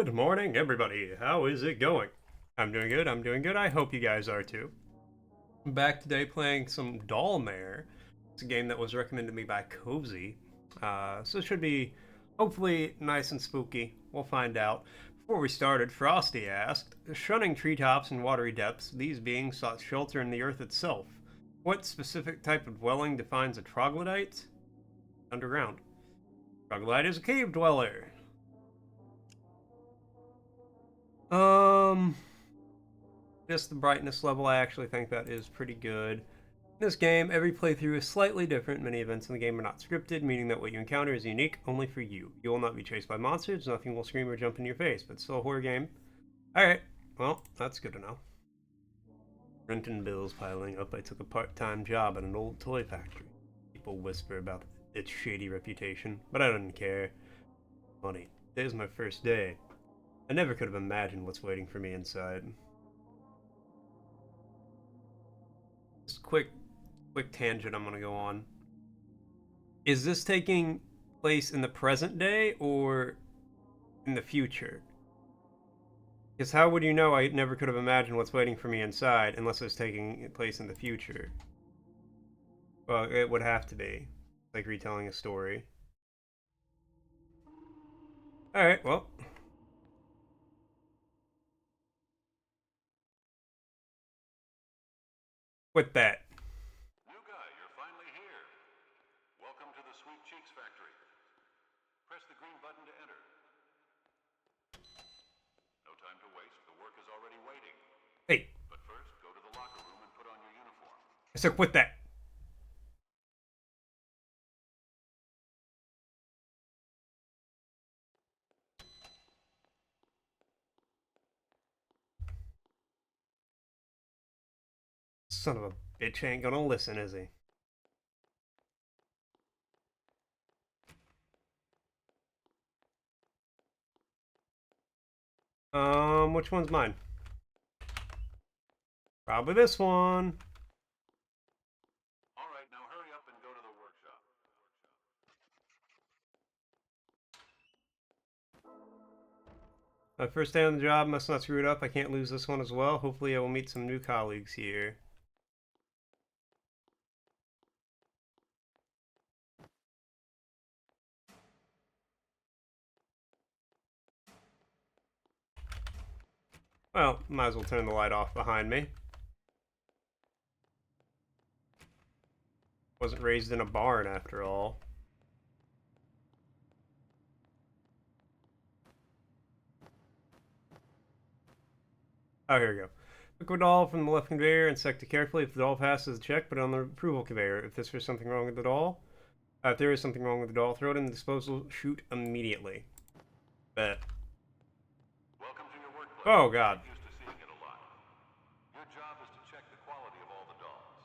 Good morning, everybody. How is it going? I'm doing good. I'm doing good. I hope you guys are too. I'm back today playing some Dollmare. It's a game that was recommended to me by Cozy. So it should be hopefully nice and spooky. We'll find out. Before we started, Frosty asked, shunning treetops and watery depths, these beings sought shelter in the earth itself. What specific type of dwelling defines a troglodyte? Underground. Troglodyte is a cave dweller. Um, just the brightness level, I actually think that is pretty good. In this game, every playthrough is slightly different. Many events in the game are not scripted, meaning that what you encounter is unique only for you. You will not be chased by monsters, nothing will scream or jump in your face, but it's still a horror game. Alright, well, that's good to know. Rent and bills piling up. I took a part-time job at an old toy factory. People whisper about its shady reputation, but I didn't care. Funny, today's my first day. I never could have imagined what's waiting for me inside. Just quick tangent I'm gonna go on. Is this taking place in the present day or in the future? Because how would you know I never could have imagined what's waiting for me inside unless it's taking place in the future? Well, it would have to be. Like retelling a story. Alright, well. With that. New guy, you're finally here. Welcome to the Sweet Cheeks Factory. Press the green button to enter. No time to waste, the work is already waiting. Hey. But first, go to the locker room and put on your uniform. I said quit that. Son of a bitch ain't gonna listen, is he? Which one's mine? Probably this one. All right, now hurry up and go to the workshop. My first day on the job, must not screw it up. I can't lose this one as well. Hopefully I will meet some new colleagues here. Well, might as well turn the light off behind me. Wasn't raised in a barn after all. Oh, here we go. Pick a doll from the left conveyor and select it carefully. If the doll passes the check, put it on the approval conveyor. If there's something wrong with the doll, if there is something wrong with the doll, throw it in the disposal chute immediately. Bet. Welcome to your workplace. Oh, God. Used to seeing it a lot. Your job is to check the quality of all the dolls.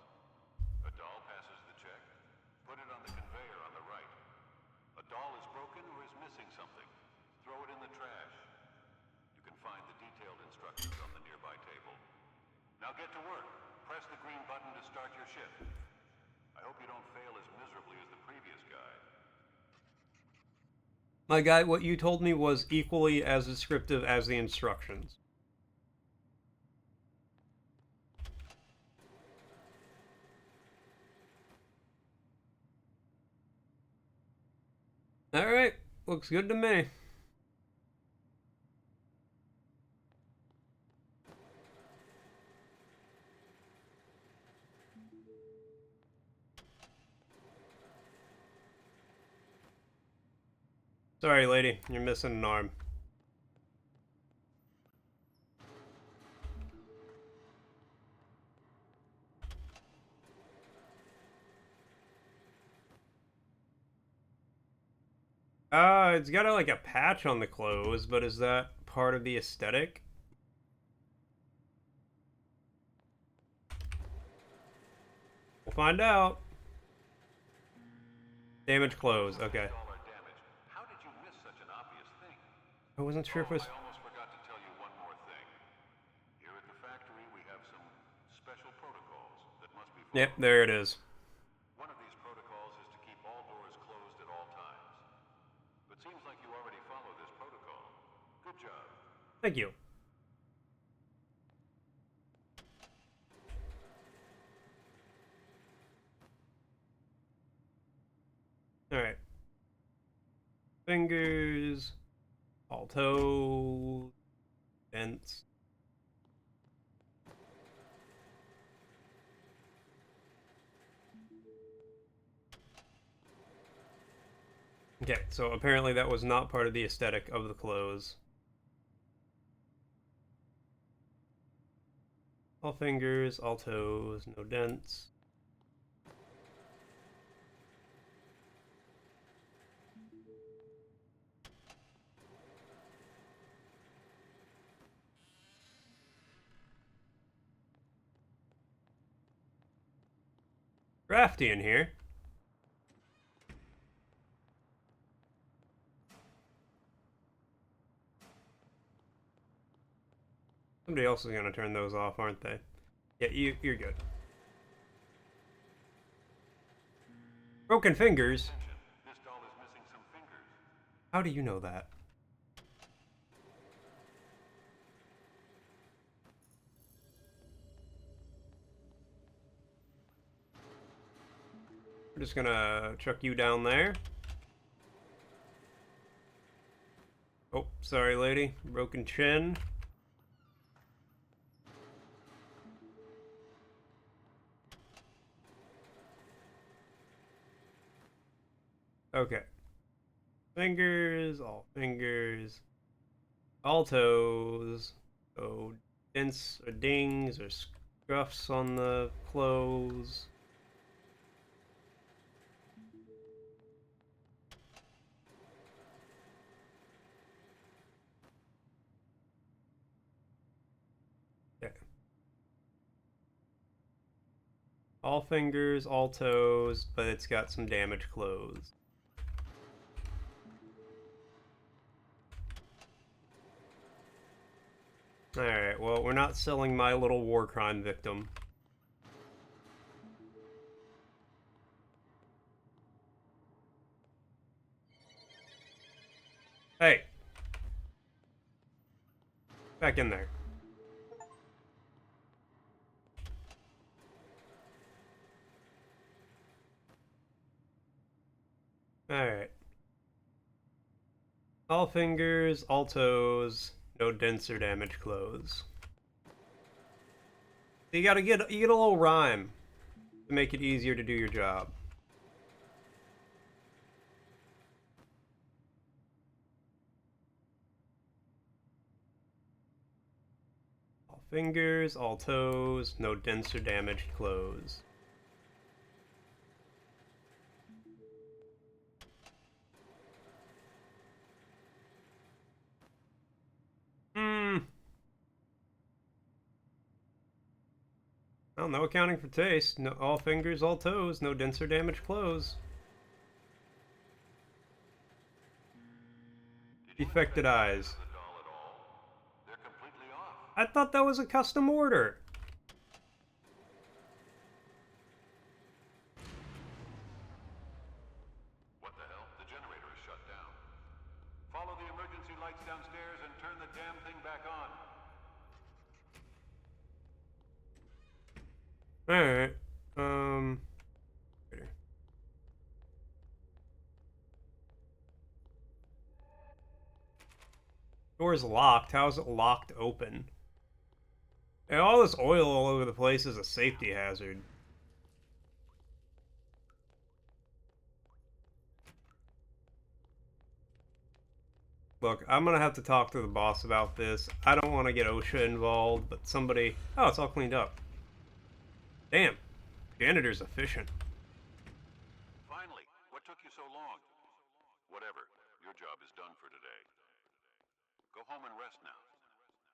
A doll passes the check. Put it on the conveyor on the right. A doll is broken or is missing something. Throw it in the trash. You can find the detailed instructions on the nearby table. Now get to work. Press the green button to start your shift. I hope you don't fail as miserably as the previous guy. My guy, what you told me was equally as descriptive as the instructions. Alright, looks good to me. Sorry, lady, you're missing an arm. It's got like a patch on the clothes, but is that part of the aesthetic? We'll find out. Damaged clothes, okay. How did you miss such an obvious thing? I wasn't sure if it was... I almost forgot to tell you one more thing. Here at the factory, we have some special protocols that must be followed. Yep, there it is. One of these protocols is to keep all doors closed at all times. But seems like you already follow this protocol. Good job. Thank you. Alright. Fingers, all toes, dents. Okay, so apparently that was not part of the aesthetic of the clothes. All fingers, all toes, no dents. Crafty in here. Somebody else is going to turn those off, aren't they? Yeah, you're good. Broken fingers? This doll is missing some fingers. How do you know that? We're just gonna chuck you down there. Oh, sorry, lady. Broken chin. Okay. Fingers, all toes. Oh, dents or dings or scuffs on the clothes. Okay. All fingers, all toes, but it's got some damaged clothes. Alright, well, we're not selling my little war crime victim. Hey! Back in there. Alright. All fingers, all toes, no dents or damaged clothes. So you get a little rhyme to make it easier to do your job. All fingers, all toes, no dents or damaged clothes. Well, no accounting for taste. No, all fingers, all toes, no dents or damaged clothes. Defected eyes. The doll at all? They're completely off. I thought that was a custom order. What the hell? The generator is shut down. Follow the emergency lights downstairs and turn the damn thing back on. Alright. Door's locked. How is it locked open? And all this oil all over the place is a safety hazard. Look, I'm gonna have to talk to the boss about this. I don't want to get OSHA involved, but somebody... Oh, it's all cleaned up. Damn. Janitor's efficient. Finally, what took you so long? Whatever, your job is done for today. Go home and rest now.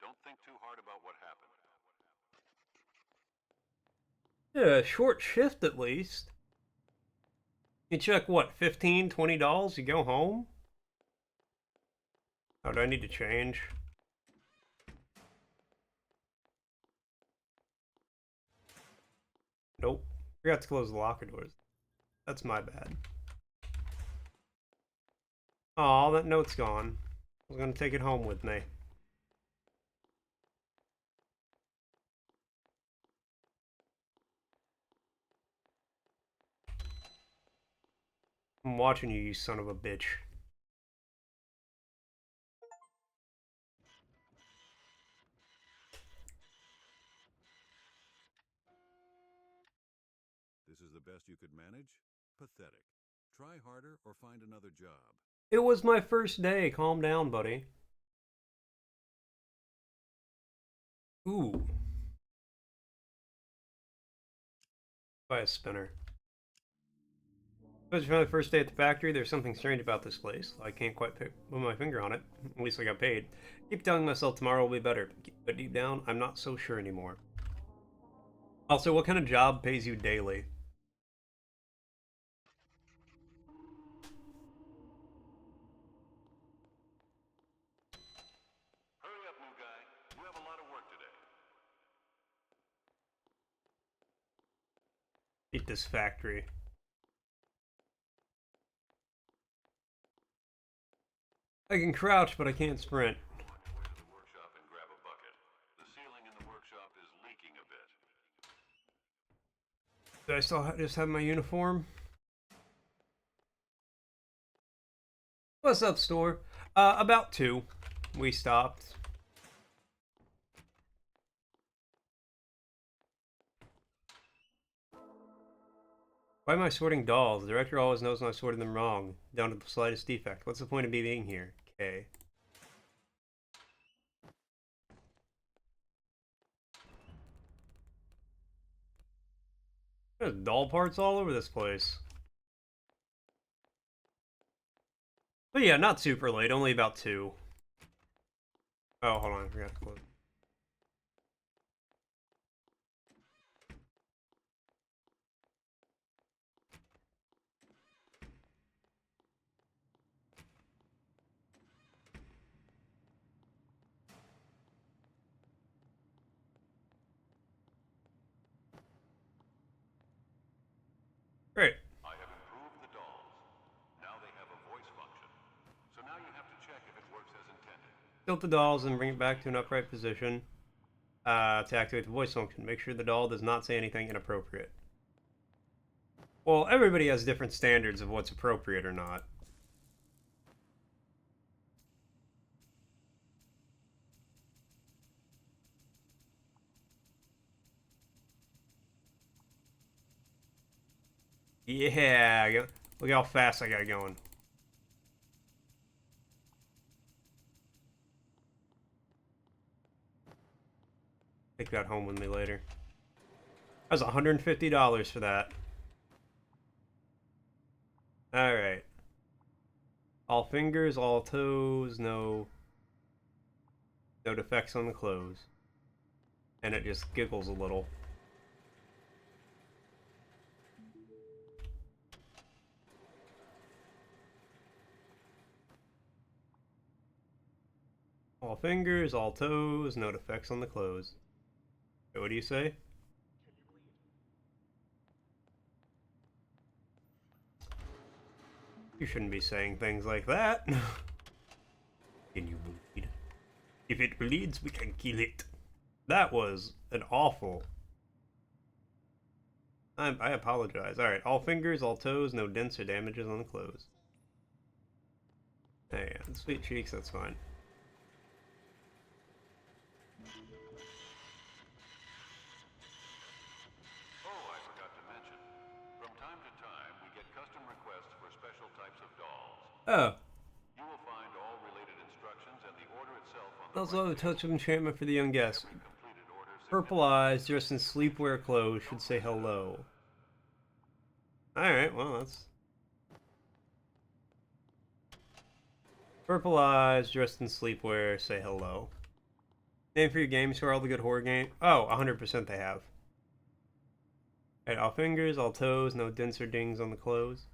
Don't think too hard about what happened. Yeah, short shift at least. You check what, $15, $20? You go home? Oh, do I need to change? Nope. Forgot to close the locker doors. That's my bad. Aw, that note's gone. I was gonna take it home with me. I'm watching you, you son of a bitch. This is the best you could manage? Pathetic. Try harder or find another job. It was my first day. Calm down, buddy. Ooh. Buy a spinner. It was my first day at the factory. There's something strange about this place. I can't quite put my finger on it. At least I got paid. Keep telling myself tomorrow will be better. But deep down, I'm not so sure anymore. Also, what kind of job pays you daily? Hurry up, new guy. You have a lot of work today. Eat this factory. I can crouch, but I can't sprint. On your way to the workshop and grab a bucket. The ceiling in the workshop is leaking a bit. Do I still just have my uniform? What's up, store? About 2. We stopped. Why am I sorting dolls? The director always knows when I sorted them wrong, down to the slightest defect. What's the point of me being here? Okay. There's doll parts all over this place. But yeah, not super late, only about 2. Oh, hold on, I forgot to close. Great. I have improved the dolls. Now they have a voice function. So now you have to check if it works as intended. Tilt the dolls and bring it back to an upright position. To activate the voice function, make sure the doll does not say anything inappropriate. Well, everybody has different standards of what's appropriate or not. Yeah, look how fast I got going. Take that home with me later. That was $150 for that. Alright. All fingers, all toes, no defects on the clothes. And it just giggles a little. All fingers, all toes, no defects on the clothes. What do you say? You shouldn't be saying things like that. Can you bleed? If it bleeds, we can kill it. That was an awful. I apologize. Alright, all fingers, all toes, no dents or damages on the clothes. Hey, yeah, sweet cheeks, that's fine. Oh, I forgot to mention. From time to time, we get custom requests for special types of dolls. Oh, You will find all related instructions and the order itself on the also right a touch of enchantment for the young guest. Every completed order Purple eyes, dressed in sleepwear clothes, should say hello. Alright, well, that's... Purple eyes, dressed in sleepwear, say hello. Name for your games for all the good horror game. Oh, 100% they have. Alright, all fingers, all toes, no dents or dings on the clothes.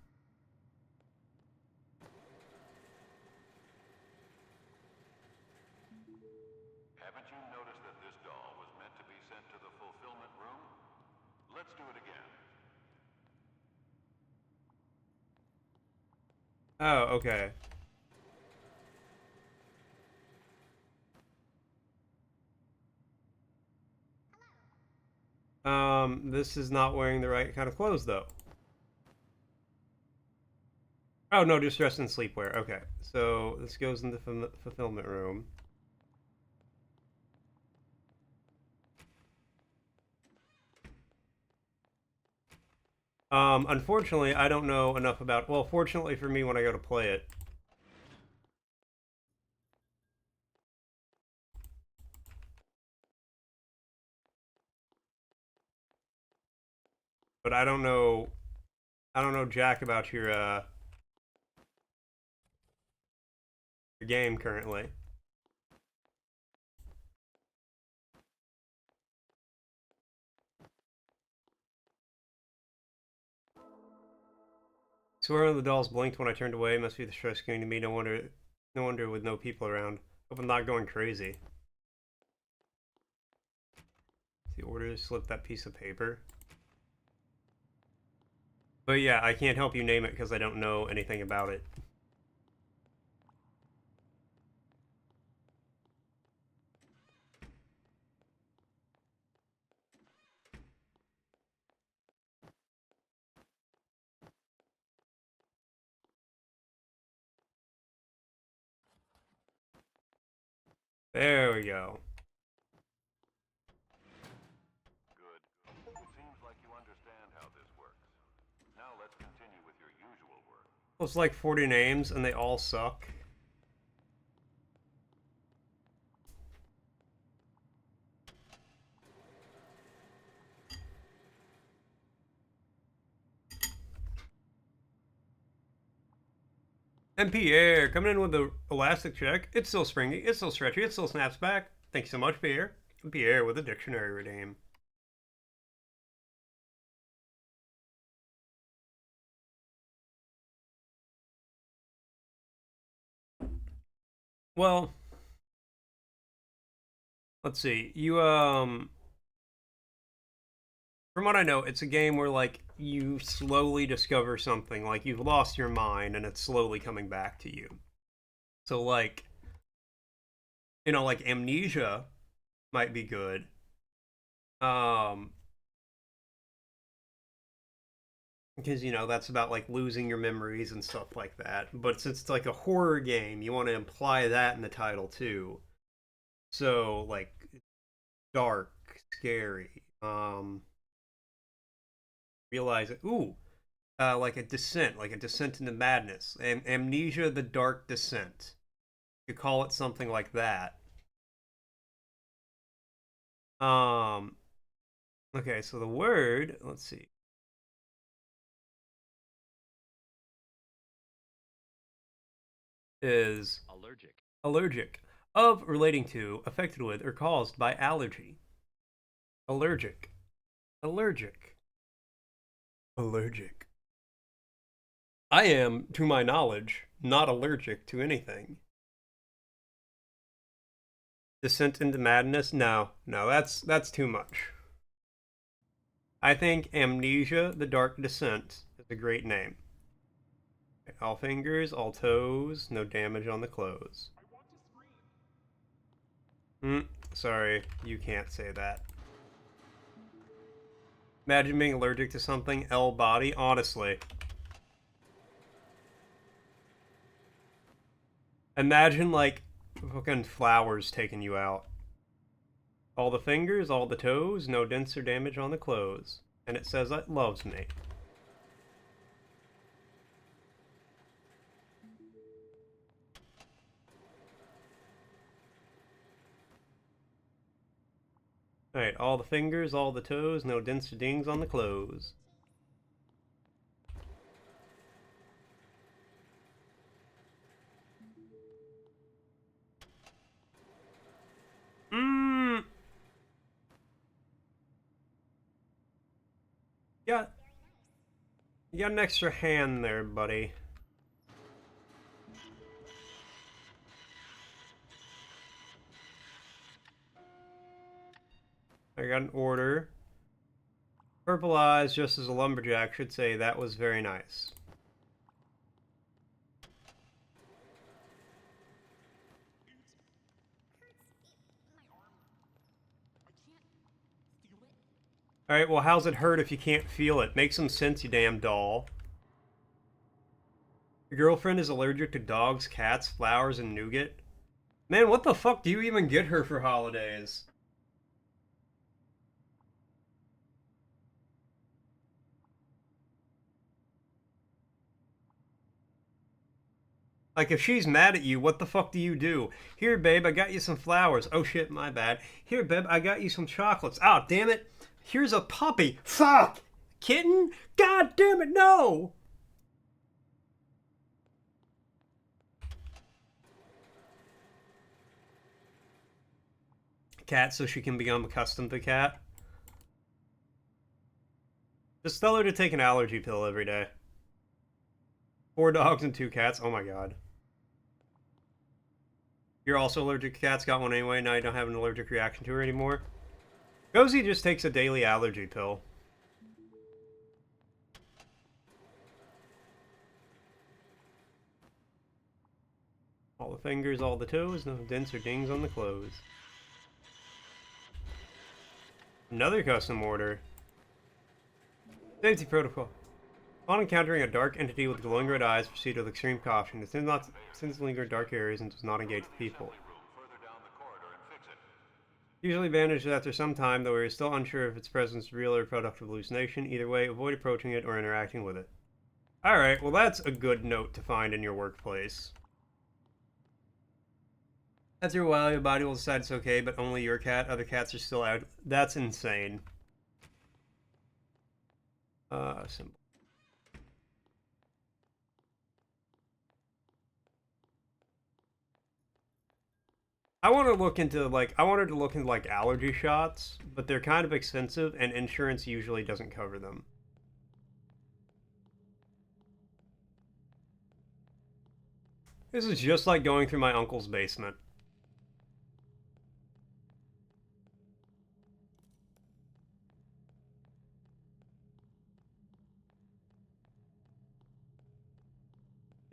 Haven't you noticed that this doll was meant to be sent to the fulfillment room? Let's do it again. Oh, okay. This is not wearing the right kind of clothes, though. Oh, no, just dressed in sleepwear. Okay, so this goes in the fulfillment room. Unfortunately, I don't know enough about... Well, fortunately for me when I go to play it. But I don't know... I don't know jack about your game currently. Swear one of the dolls blinked when I turned away. Must be the stress getting to me. No wonder with no people around. Hope I'm not going crazy. The order slip that piece of paper. But yeah, I can't help you name it because I don't know anything about it. There we go. Good. It seems like you understand how this works. Now let's continue with your usual work. Well, it's like 40 names and they all suck. MP Air coming in with the elastic check. It's still springy, it's still stretchy, it still snaps back. Thank you so much, Pierre. MP Air with a dictionary redeem. Well, let's see. From what I know, it's a game where like you slowly discover something, like you've lost your mind and it's slowly coming back to you. So like, like Amnesia might be good. Um, because that's about like losing your memories and stuff like that. But since it's like a horror game, you want to imply that in the title too. So like dark, scary. Realize it. Ooh, like a descent into madness. Amnesia: The Dark Descent. You could call it something like that. Um. Okay, so the word. Let's see. Is allergic of relating to, affected with, or caused by allergy. Allergic. Allergic. Allergic. I am, to my knowledge, not allergic to anything. Descent into madness? No, no, that's too much. I think Amnesia: The Dark Descent is a great name. All fingers, all toes, no damage on the clothes. Hmm, sorry, you can't say that. Imagine being allergic to something, L body, honestly. Imagine, like, fucking flowers taking you out. All the fingers, all the toes, no dents or damage on the clothes. And it says it loves me. Alright, all the fingers, all the toes, no dents or dings on the clothes. Mmm. Yeah, you got an extra hand there, buddy. I got an order. Purple eyes, just as a lumberjack should say, that was very nice. Alright, well, how's it hurt if you can't feel it? Make some sense, you damn doll. Your girlfriend is allergic to dogs, cats, flowers, and nougat. Man, what the fuck do you even get her for holidays? Like, if she's mad at you, what the fuck do you do? Here, babe, I got you some flowers. Oh shit, my bad. Here, babe, I got you some chocolates. Oh, damn it. Here's a puppy. Fuck! Kitten? God damn it, no! Cat so she can become accustomed to cat. Just tell her to take an allergy pill every day. 4 dogs and 2 cats. Oh my god. You're also allergic to cats. Got one anyway. Now you don't have an allergic reaction to her anymore. Cozy just takes a daily allergy pill. All the fingers, all the toes. No dents or dings on the clothes. Another custom order. Safety protocol. Upon encountering a dark entity with glowing red eyes, proceed with extreme caution. It tends not to linger in dark areas and does not engage with people. Usually vanishes after some time, though we are still unsure if its presence is real or a product of hallucination. Either way, avoid approaching it or interacting with it. Alright, well that's a good note to find in your workplace. After a while, your body will decide it's okay, but only your cat. Other cats are still out. That's insane. Symbol. I want to look into like allergy shots, but they're kind of expensive and insurance usually doesn't cover them. This is just like going through my uncle's basement.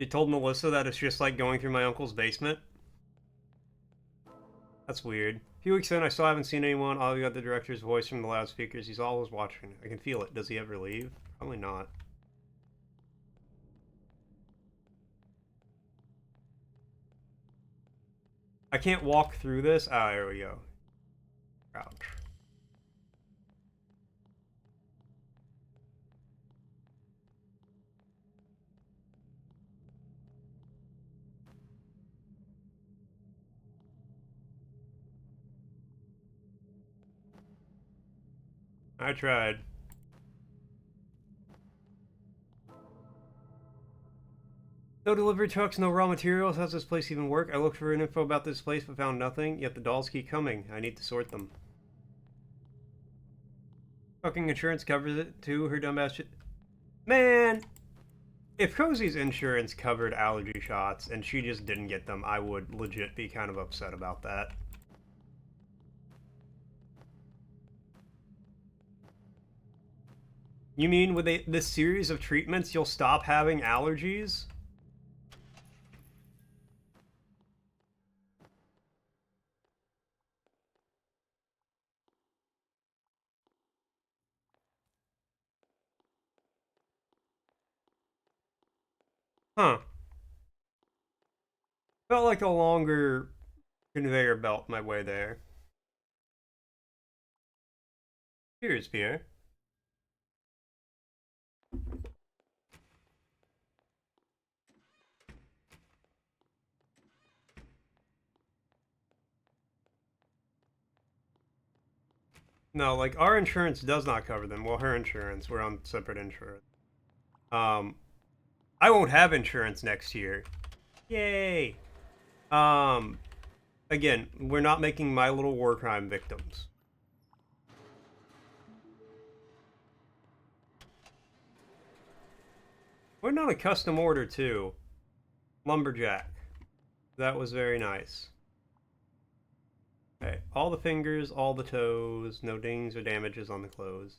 You told Melissa that it's just like going through my uncle's basement? That's weird. A few weeks in, I still haven't seen anyone. All got the director's voice from the loudspeakers. He's always watching. I can feel it. Does he ever leave? Probably not. I can't walk through this. Ah, there we go. Crouch. I tried. No delivery trucks, no raw materials. How's this place even work? I looked for info about this place but found nothing, yet the dolls keep coming. I need to sort them. Fucking insurance covers it too, her dumbass shit. Man! If Cozy's insurance covered allergy shots and she just didn't get them, I would legit be kind of upset about that. You mean with this series of treatments, you'll stop having allergies? Huh. Felt like a longer conveyor belt my way there. Cheers, Pierre. No, like, our insurance does not cover them. Well, her insurance. We're on separate insurance. I won't have insurance next year. Yay! Again, we're not making my little war crime victims. We're not a custom order, too. Lumberjack. That was very nice. Okay, all the fingers, all the toes, no dings or damages on the clothes.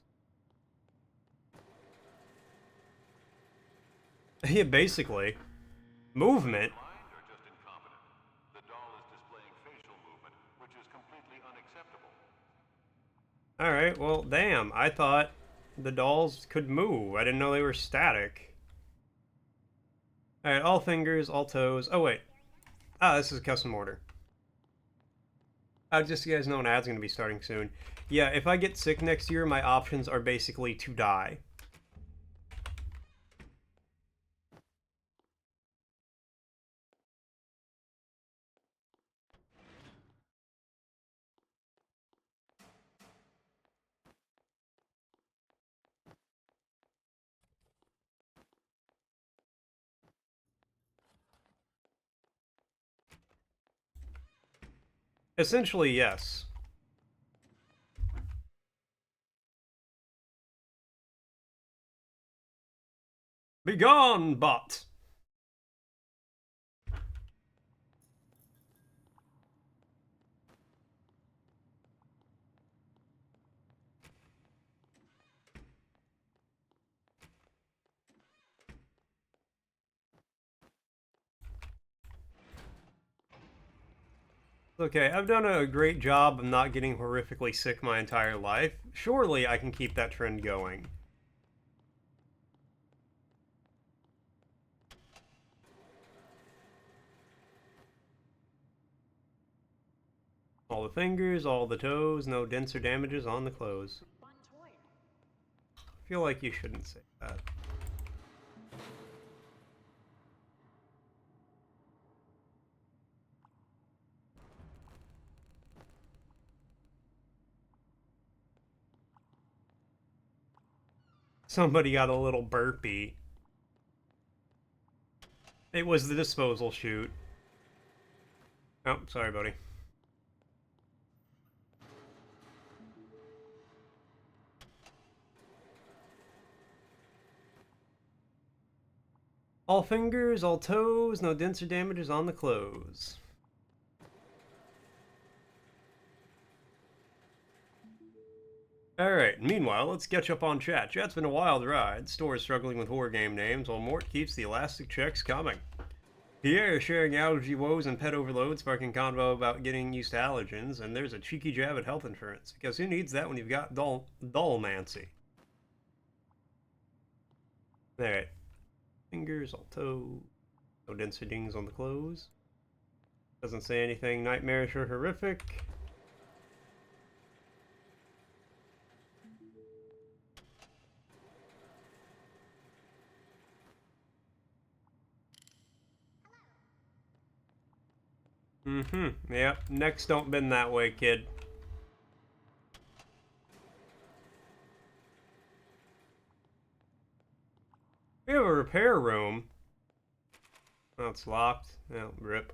Yeah, basically. Movement? Alright, well, damn. I thought the dolls could move. I didn't know they were static. Alright, all fingers, all toes. Oh, wait. Ah, this is a custom order. Just so you guys know, an ad's going to be starting soon. Yeah, if I get sick next year, my options are basically to die. Essentially, yes. Begone, bot! Okay, I've done a great job of not getting horrifically sick my entire life. Surely I can keep that trend going. All the fingers, all the toes, no dents or damages on the clothes. I feel like you shouldn't say that. Somebody got a little burpy. It was the disposal chute. Oh, sorry, buddy. All fingers, all toes, no dents or damages on the clothes. Alright, meanwhile, let's catch up on chat. Chat's been a wild ride. Store is struggling with horror game names, while Mort keeps the elastic checks coming. Pierre is sharing allergy woes and pet overload, sparking convo about getting used to allergens, and there's a cheeky jab at health insurance. Because who needs that when you've got Dollmancy? Alright. Fingers, all toes. No dents or dings on the clothes. Doesn't say anything nightmarish or horrific. Yep. Next, don't bend that way, kid. We have a repair room. Oh, it's locked. Oh, rip.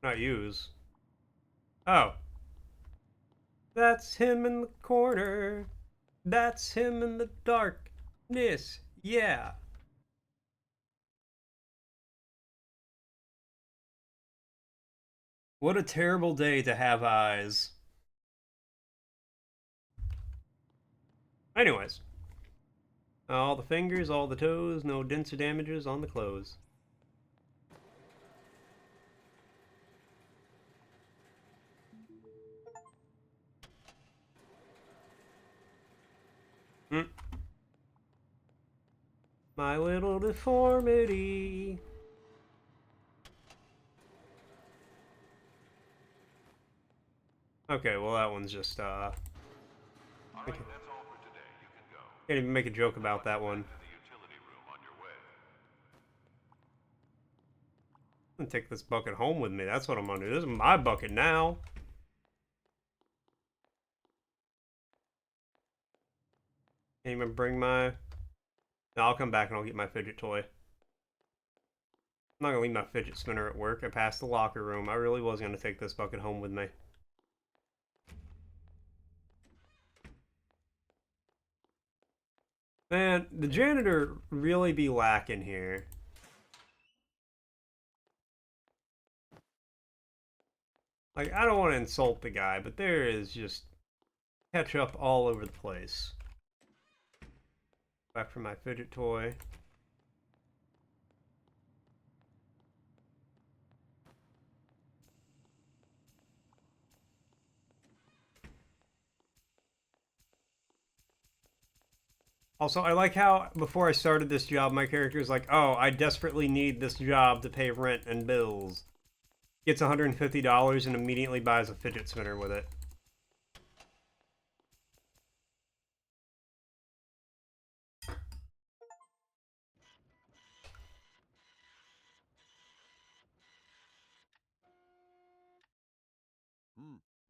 Not use. Oh. That's him in the corner. That's him in the darkness. Yeah. What a terrible day to have eyes. Anyways. All the fingers, all the toes, no dents or damages on the clothes. Mm. My little deformity. Okay, well that one's just, All right, that's all for today. You can go. Can't even make a joke about that one. To the utility room on your way. I'm gonna take this bucket home with me. That's what I'm gonna do. This is my bucket now. Can't even bring my... No, I'll come back and I'll get my fidget toy. I'm not gonna leave my fidget spinner at work. I passed the locker room. I really was gonna take this bucket home with me. Man, the janitor really be lacking here. Like, I don't want to insult the guy, but there is just ketchup all over the place. Back for my fidget toy. Also, I like how before I started this job, my character is like, "Oh, I desperately need this job to pay rent and bills." Gets $150 and immediately buys a fidget spinner with it.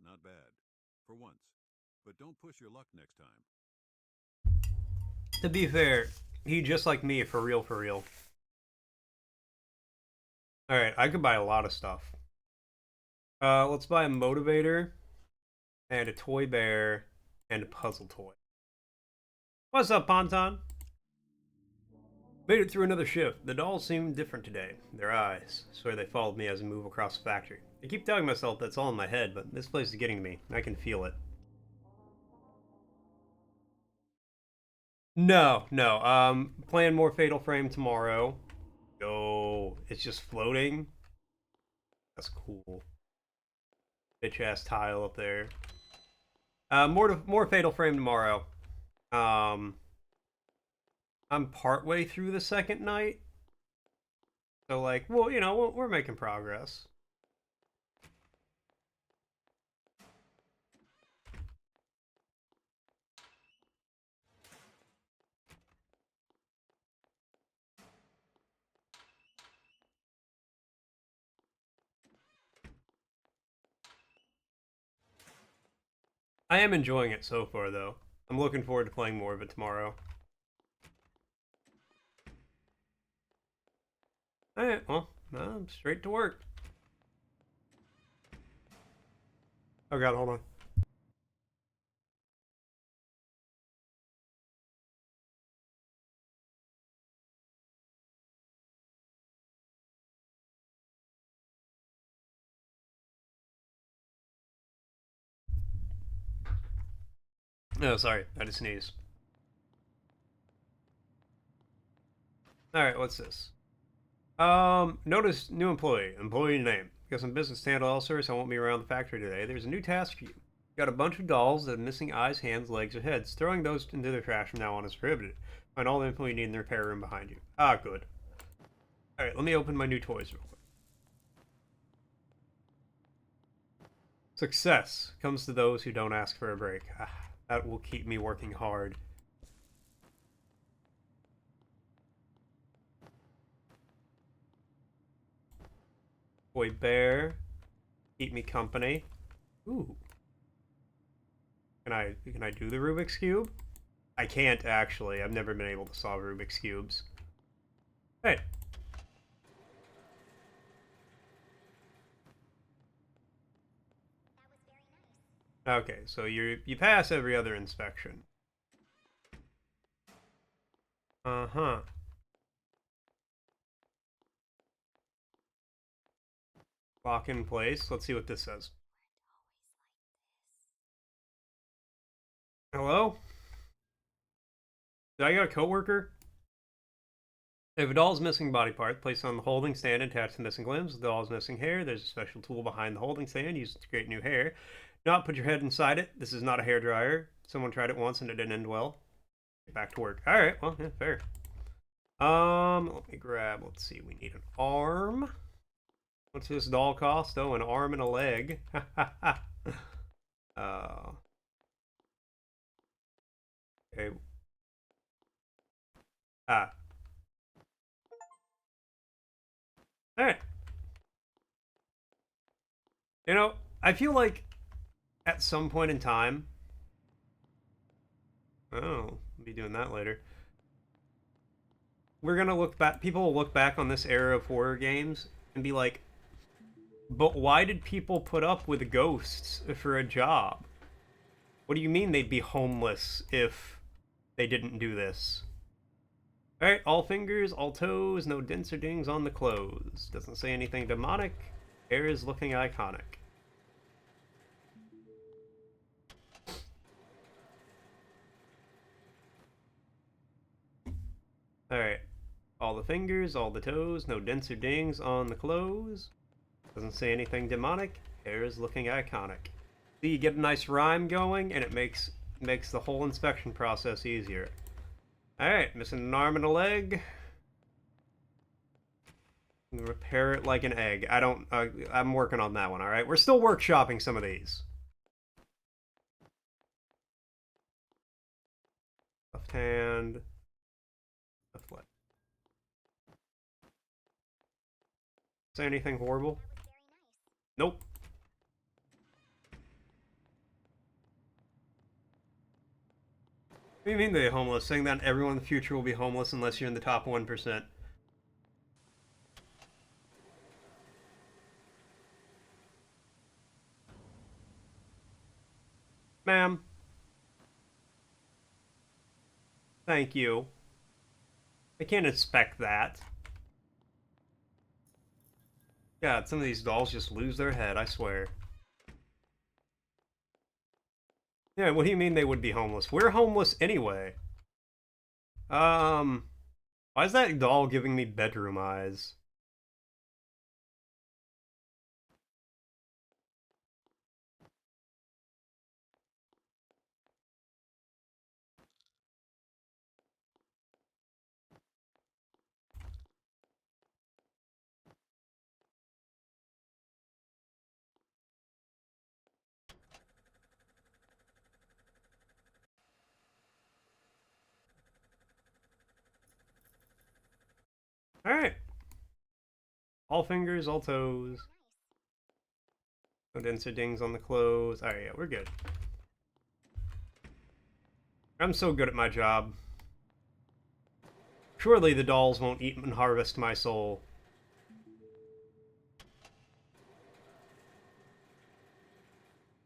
Not bad. For once. But don't push your luck next time. To be fair, he just like me, for real, for real. Alright, I could buy a lot of stuff. Let's buy a motivator, and a toy bear, and a puzzle toy. What's up, Ponton? Made it through another shift. The dolls seem different today. Their eyes. I swear they followed me as I move across the factory. I keep telling myself that's all in my head, but this place is getting to me. I can feel it. No, no. Playing more Fatal Frame tomorrow. Yo, it's just floating. That's cool. Bitch ass tile up there. More Fatal Frame tomorrow. Um, I'm partway through the second night, so like, well, you know, we're making progress. I am enjoying it so far, though. I'm looking forward to playing more of it tomorrow. All right, well, I'm straight to work. Oh god, hold on. No, sorry, I just sneezed. All right, what's this? Notice new employee. Employee name. Got some business to handle elsewhere, so I won't be around the factory today. There's a new task for you. Got a bunch of dolls that have missing eyes, hands, legs, or heads. Throwing those into the trash from now on is prohibited. Find all the info you need in the repair room behind you. Ah, good. Alright, let me open my new toys real quick. Success comes to those who don't ask for a break. Ah, that will keep me working hard. Boy bear. Keep me company. Ooh. Can I do the Rubik's Cube? I can't actually. I've never been able to solve Rubik's Cubes. Hey. Okay, so you pass every other inspection. Uh-huh. Lock in place. Let's see what this says. Hello? Did I got a coworker? If a doll's missing body part, place it on the holding stand and attach the missing limbs. If the doll's missing hair, there's a special tool behind the holding stand used to create new hair. Do not put your head inside it. This is not a hair dryer. Someone tried it once and it didn't end well. Get back to work. Alright, well, yeah, fair. Let me grab, let's see, we need an arm. What's this doll cost? Oh, an arm and a leg. Okay. Ah. Alright. You know, I feel like at some point in time, oh, I'll be doing that later. We're gonna look back, people will look back on this era of horror games and be like, but why did people put up with ghosts for a job? What do you mean they'd be homeless if they didn't do this? Alright, all fingers, all toes, no dents or dings on the clothes. Doesn't say anything demonic. Hair is looking iconic. Alright. All the fingers, all the toes, no dents or dings on the clothes. Doesn't say anything demonic. Hair is looking iconic. See, you get a nice rhyme going, and it makes the whole inspection process easier. Alright, missing an arm and a leg. Repair it like an egg. I'm working on that one, alright? We're still workshopping some of these. Left hand. Left leg. Say anything horrible? Nope. What do you mean they're homeless? Saying that everyone in the future will be homeless unless you're in the top 1%. Ma'am. Thank you. I can't expect that. God, some of these dolls just lose their head, I swear. Yeah, what do you mean they would be homeless? We're homeless anyway. Um, why is that doll giving me bedroom eyes? Alright. All fingers, all toes. No dents or dings on the clothes. Alright, yeah, we're good. I'm so good at my job. Surely the dolls won't eat and harvest my soul.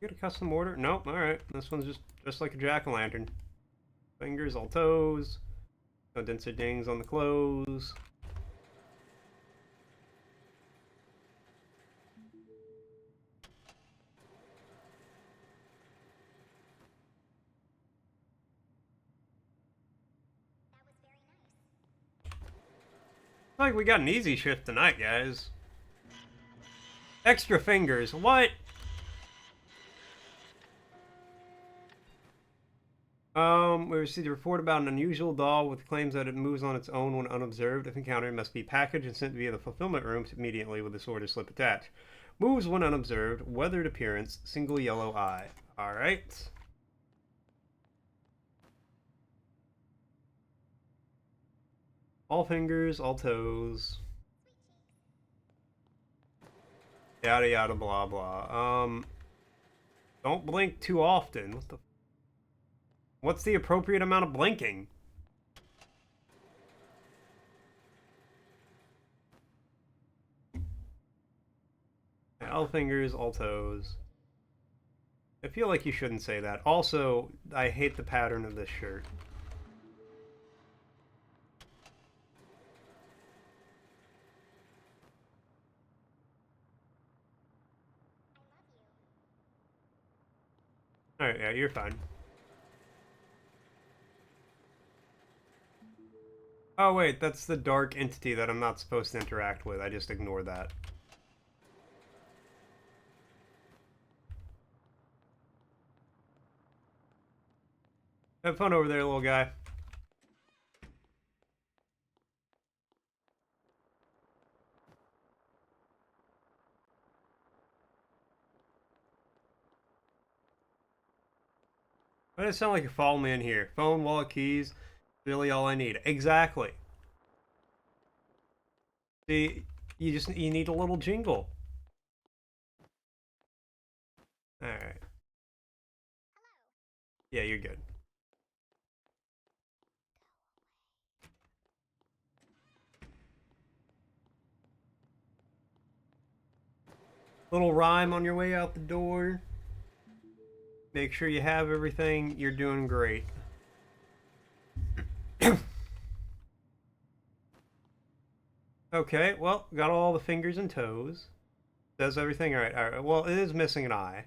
You get a custom order? Nope, alright. This one's just like a jack-o'-lantern. Fingers, all toes. No dents or dings on the clothes. Like, we got an easy shift tonight, guys. Extra fingers. What? We received a report about an unusual doll with claims that it moves on its own when unobserved. If encountered, it must be packaged and sent via the fulfillment room immediately with this order slip attached. Moves when unobserved. Weathered appearance. Single yellow eye. Alright. All fingers, all toes. Yada yada blah blah. Don't blink too often. What's the appropriate amount of blinking? All fingers, all toes. I feel like you shouldn't say that. Also, I hate the pattern of this shirt. Alright, yeah, you're fine. Oh wait, that's the dark entity that I'm not supposed to interact with. I just ignored that. Have fun over there, little guy. Why does it sound like you're following me in here? Phone, wallet, keys, really all I need. Exactly. See, you need a little jingle. Alright. Yeah, you're good. Little rhyme on your way out the door. Make sure you have everything. You're doing great. Okay, well, got all the fingers and toes. Does everything alright. Alright, well, it is missing an eye.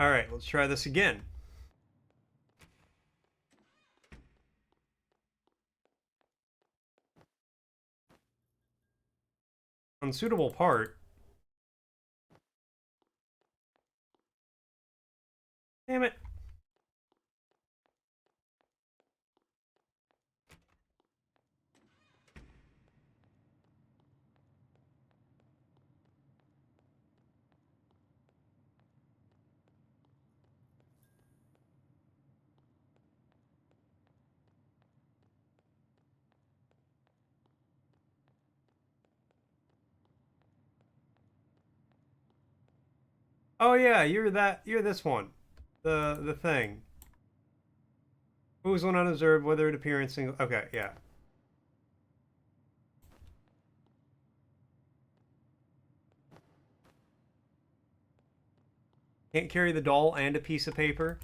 Alright, let's try this again. Unsuitable part. Damn it. Oh yeah, you're this one. The thing. Who's one unobserved, whether it appear in single okay, yeah. Can't carry the doll and a piece of paper.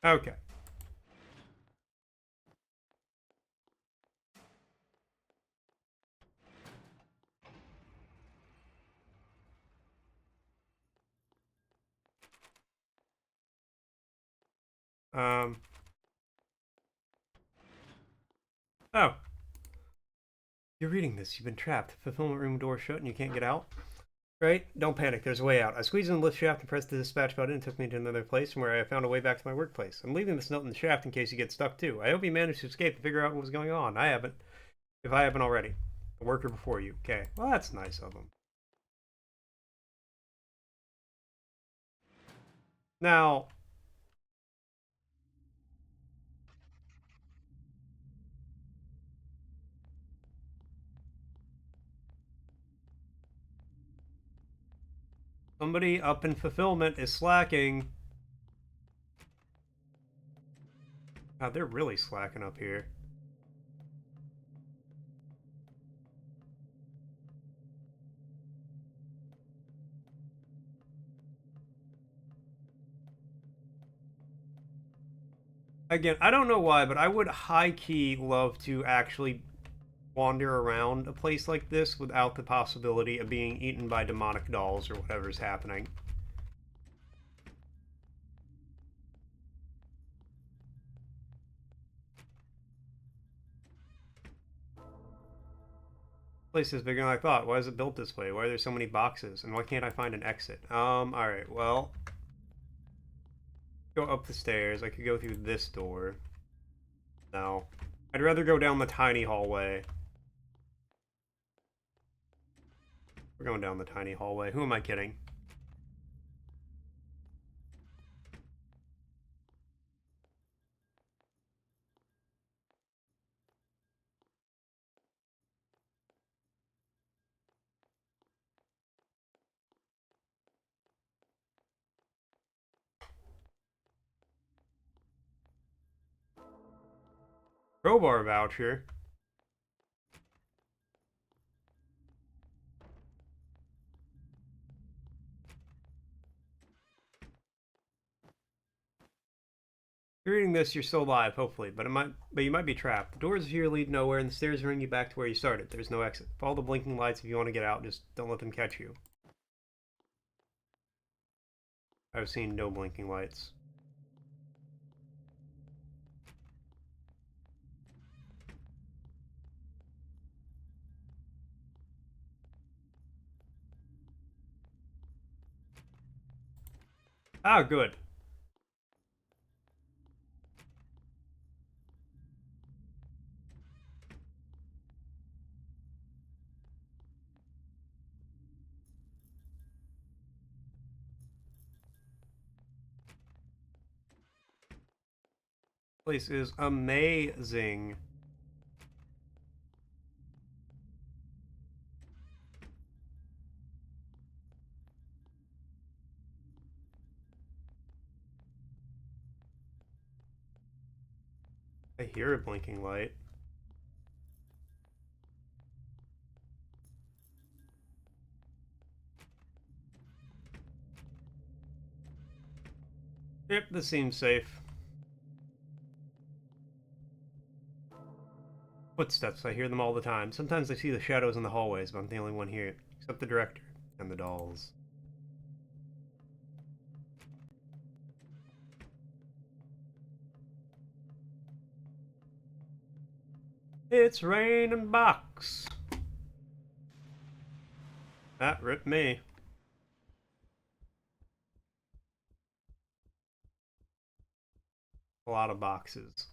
Okay. Um Oh. You're reading this. You've been trapped. Fulfillment room door shut and you can't get out. Right? Don't panic. There's a way out. I squeezed in the lift shaft and pressed the dispatch button and it took me to another place from where I found a way back to my workplace. I'm leaving this note in the shaft in case you get stuck too. I hope you managed to escape to figure out what was going on. I haven't. If I haven't already. The worker before you. Okay. Well, that's nice of him. Now, somebody up in fulfillment is slacking. God, they're really slacking up here. Again, I don't know why, but I would high key love to actually wander around a place like this without the possibility of being eaten by demonic dolls or whatever's happening. Place is bigger than I thought. Why is it built this way? Why are there so many boxes? And why can't I find an exit? Alright, well. Go up the stairs. I could go through this door. No. I'd rather go down the tiny hallway. We're going down the tiny hallway. Who am I kidding? Crowbar voucher. If you're reading this, you're still alive, hopefully, but you might be trapped. The doors here lead nowhere, and the stairs bring you back to where you started. There's no exit. Follow the blinking lights if you want to get out. Just don't let them catch you. I've seen no blinking lights. Ah, good. Place is amazing. I hear a blinking light. Yep, this seems safe. Footsteps, I hear them all the time. Sometimes I see the shadows in the hallways, but I'm the only one here. Except the director and the dolls. It's raining box. That ripped me. A lot of boxes.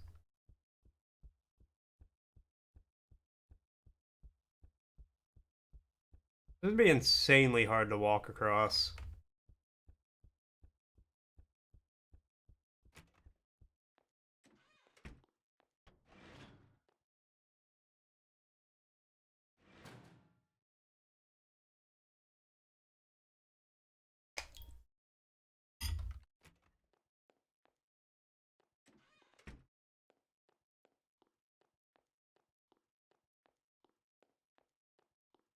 This would be insanely hard to walk across.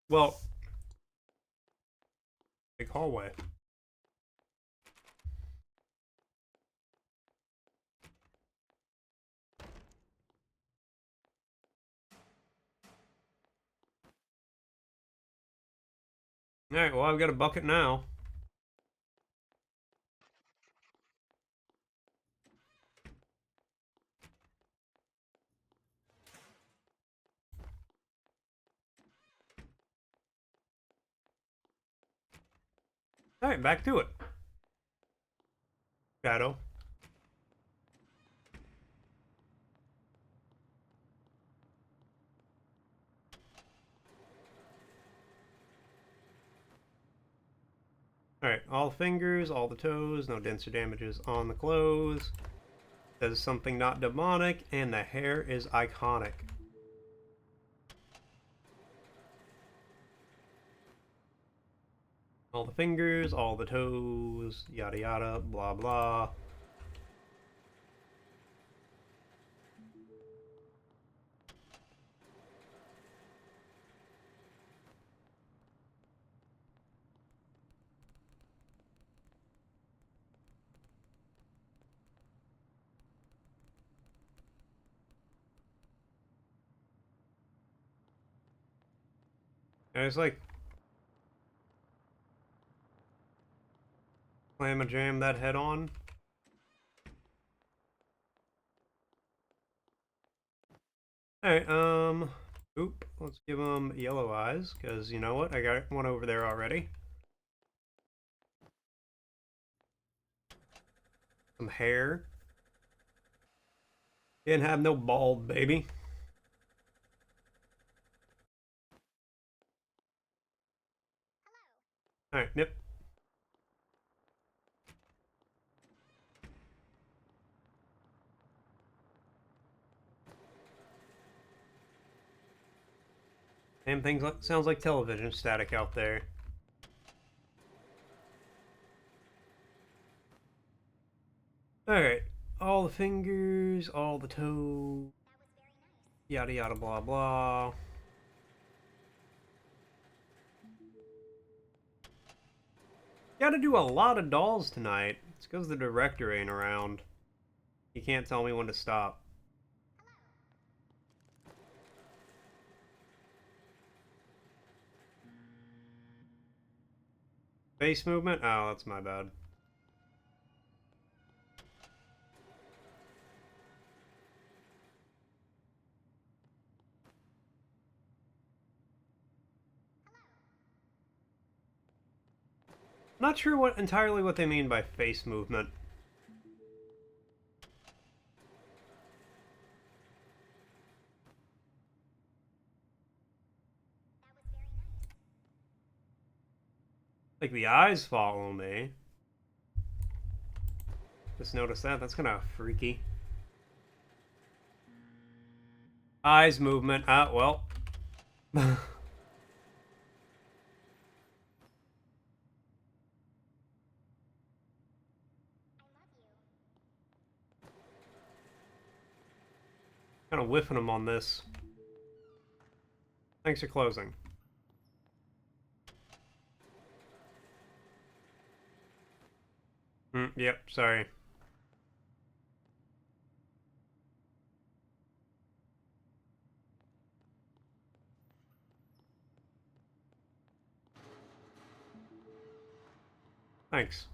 Well, big hallway. Alright, well, I've got a bucket now. Alright, back to it. Shadow. Alright, all fingers, all the toes, no dents or damages on the clothes. Says something not demonic, and the hair is iconic. All the fingers, all the toes, yada yada, blah blah. And it's like slam a jam that head on. Alright, oop, let's give him yellow eyes, because you know what? I got one over there already. Some hair. Didn't have no bald, baby. Alright, nip. Same thing sounds like television static out there. Alright, all the fingers, all the toes, yada yada blah blah. Gotta do a lot of dolls tonight. It's because the director ain't around. He can't tell me when to stop. Face movement? Oh, that's my bad. Not sure entirely what they mean by face movement. Like the eyes follow me. Just notice that. That's kind of freaky. Eyes movement. Ah, well. Kind of whiffing them on this. Thanks for closing. Yep, sorry. Thanks.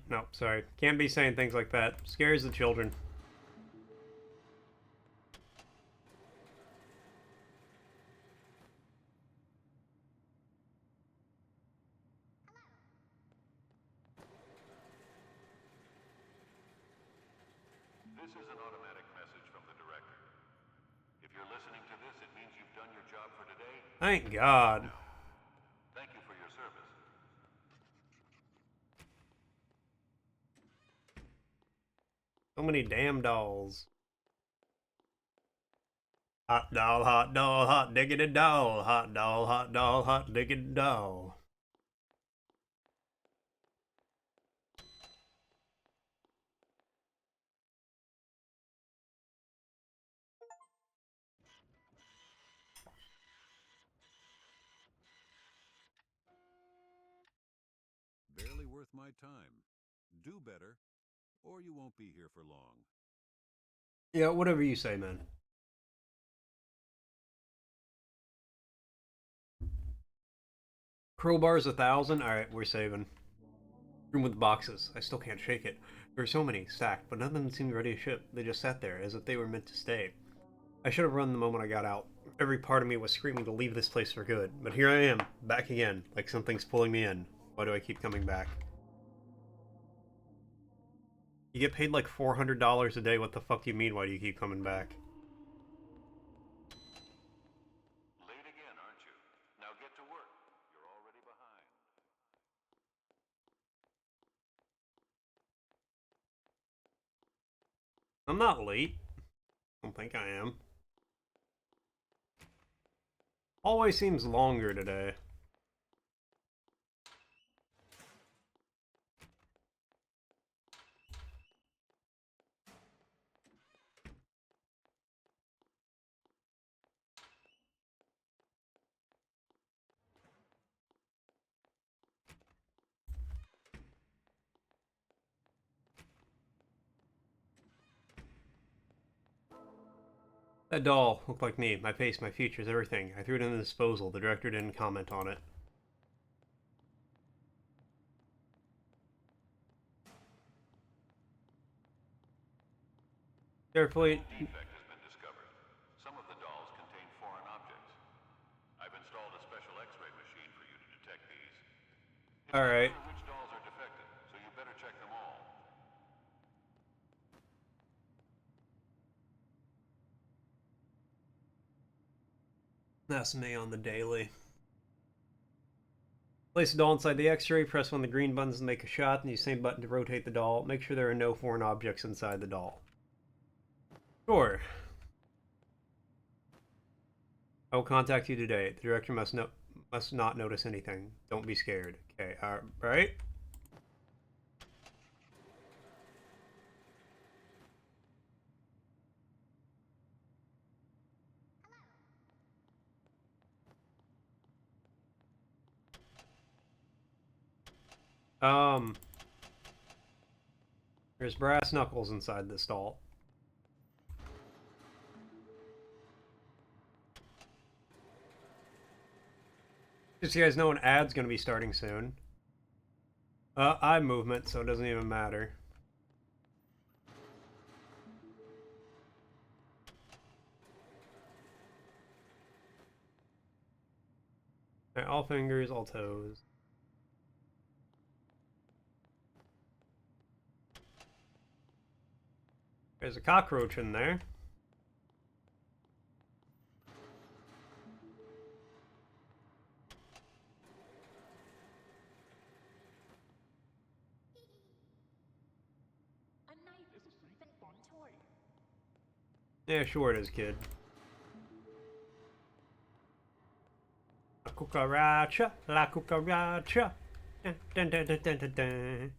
No, sorry. Can't be saying things like that. Scares the children. This is an automatic message from the director. If you're listening to this, it means you've done your job for today. Thank God. Thank you for your service. So many damn dolls. Hot doll, hot diggity doll. Hot doll, hot diggity doll. Barely worth my time. Do better, or you won't be here for long. Yeah, whatever you say, man. Crowbar's 1,000? Alright, we're saving. Room with boxes. I still can't shake it. There were so many stacked, but none of them seemed ready to ship. They just sat there, as if they were meant to stay. I should have run the moment I got out. Every part of me was screaming to leave this place for good. But here I am, back again, like something's pulling me in. Why do I keep coming back? You get paid like $400 a day, what the fuck do you mean, why do you keep coming back? Late again, aren't you? Now get to work. You're already behind. I'm not late. I don't think I am. Always seems longer today. That doll looked like me. My face, my features, everything. I threw it in the disposal. The director didn't comment on it. Carefully. A defect has been discovered. Some of the dolls contain foreign objects. I've installed a special X-ray machine for you to detect these. It's not Alright. clear which dolls are defective, so you better check them all. That's me on the daily. Place the doll inside the X-ray, press one of the green buttons to make a shot, and use the same button to rotate the doll. Make sure there are no foreign objects inside the doll. Sure. I will contact you today. The director must not notice anything. Don't be scared. Okay, alright. There's brass knuckles inside this doll. Just so you guys know, an ad's gonna be starting soon. Eye movement, so it doesn't even matter. Right, all fingers, all toes. There's a cockroach in there. A knife is a safe and fun toy. Yeah, sure it is, kid. cucaracha, la cucaracha. Dun, dun, dun, dun, dun, dun, dun.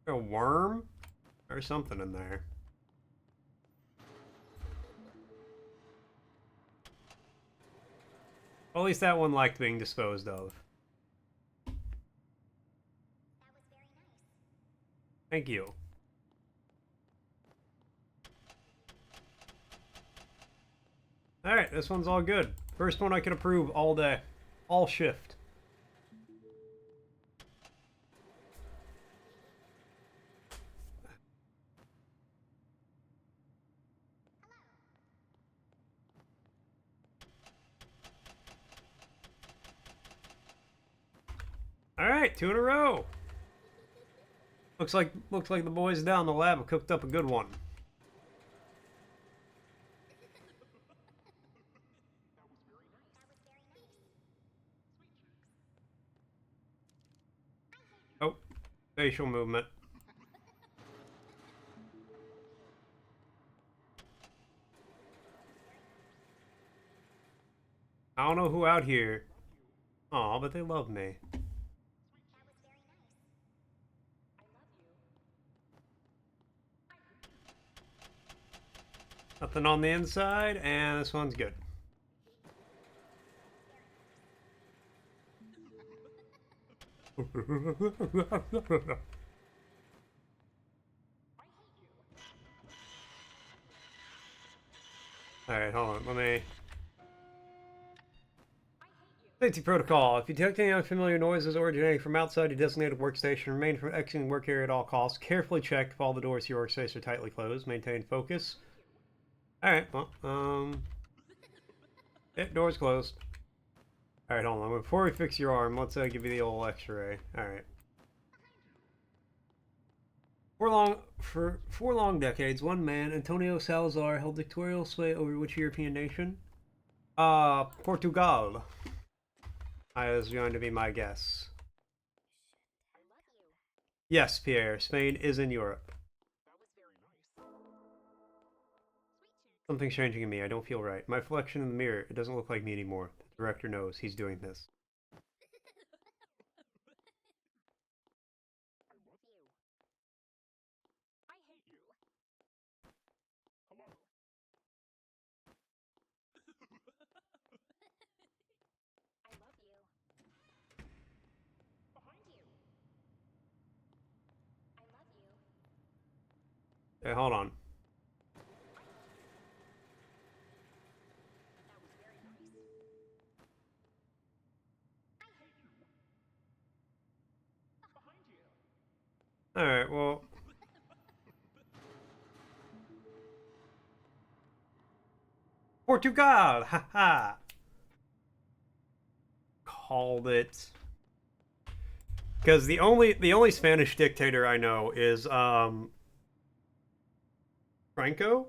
A worm? There's something in there. Well, at least that one liked being disposed of. Thank you. Alright, this one's all good. First one I can approve all day. All shift. Alright, 2 in a row. Looks like the boys down in the lab have cooked up a good one. Oh, facial movement. I don't know who out here. Aw, but they love me. Nothing on the inside, and this one's good. Alright, hold on, let me... Safety protocol. If you detect any unfamiliar noises originating from outside your designated workstation, remain from exiting work area at all costs. Carefully check if all the doors to your workstation are tightly closed. Maintain focus. Alright, well, door's closed. Alright, hold on. Before we fix your arm, let's give you the old x-ray. Alright. For four long decades, one man, Antonio Salazar, held dictatorial sway over which European nation? Portugal. Is going to be my guess. Yes, Pierre. Spain is in Europe. Something's changing in me. I don't feel right. My reflection in the mirror, it doesn't look like me anymore. The director knows he's doing this. Hey, hold on. Alright, well... Portugal! Haha! Called it. Because the only Spanish dictator I know is, Franco?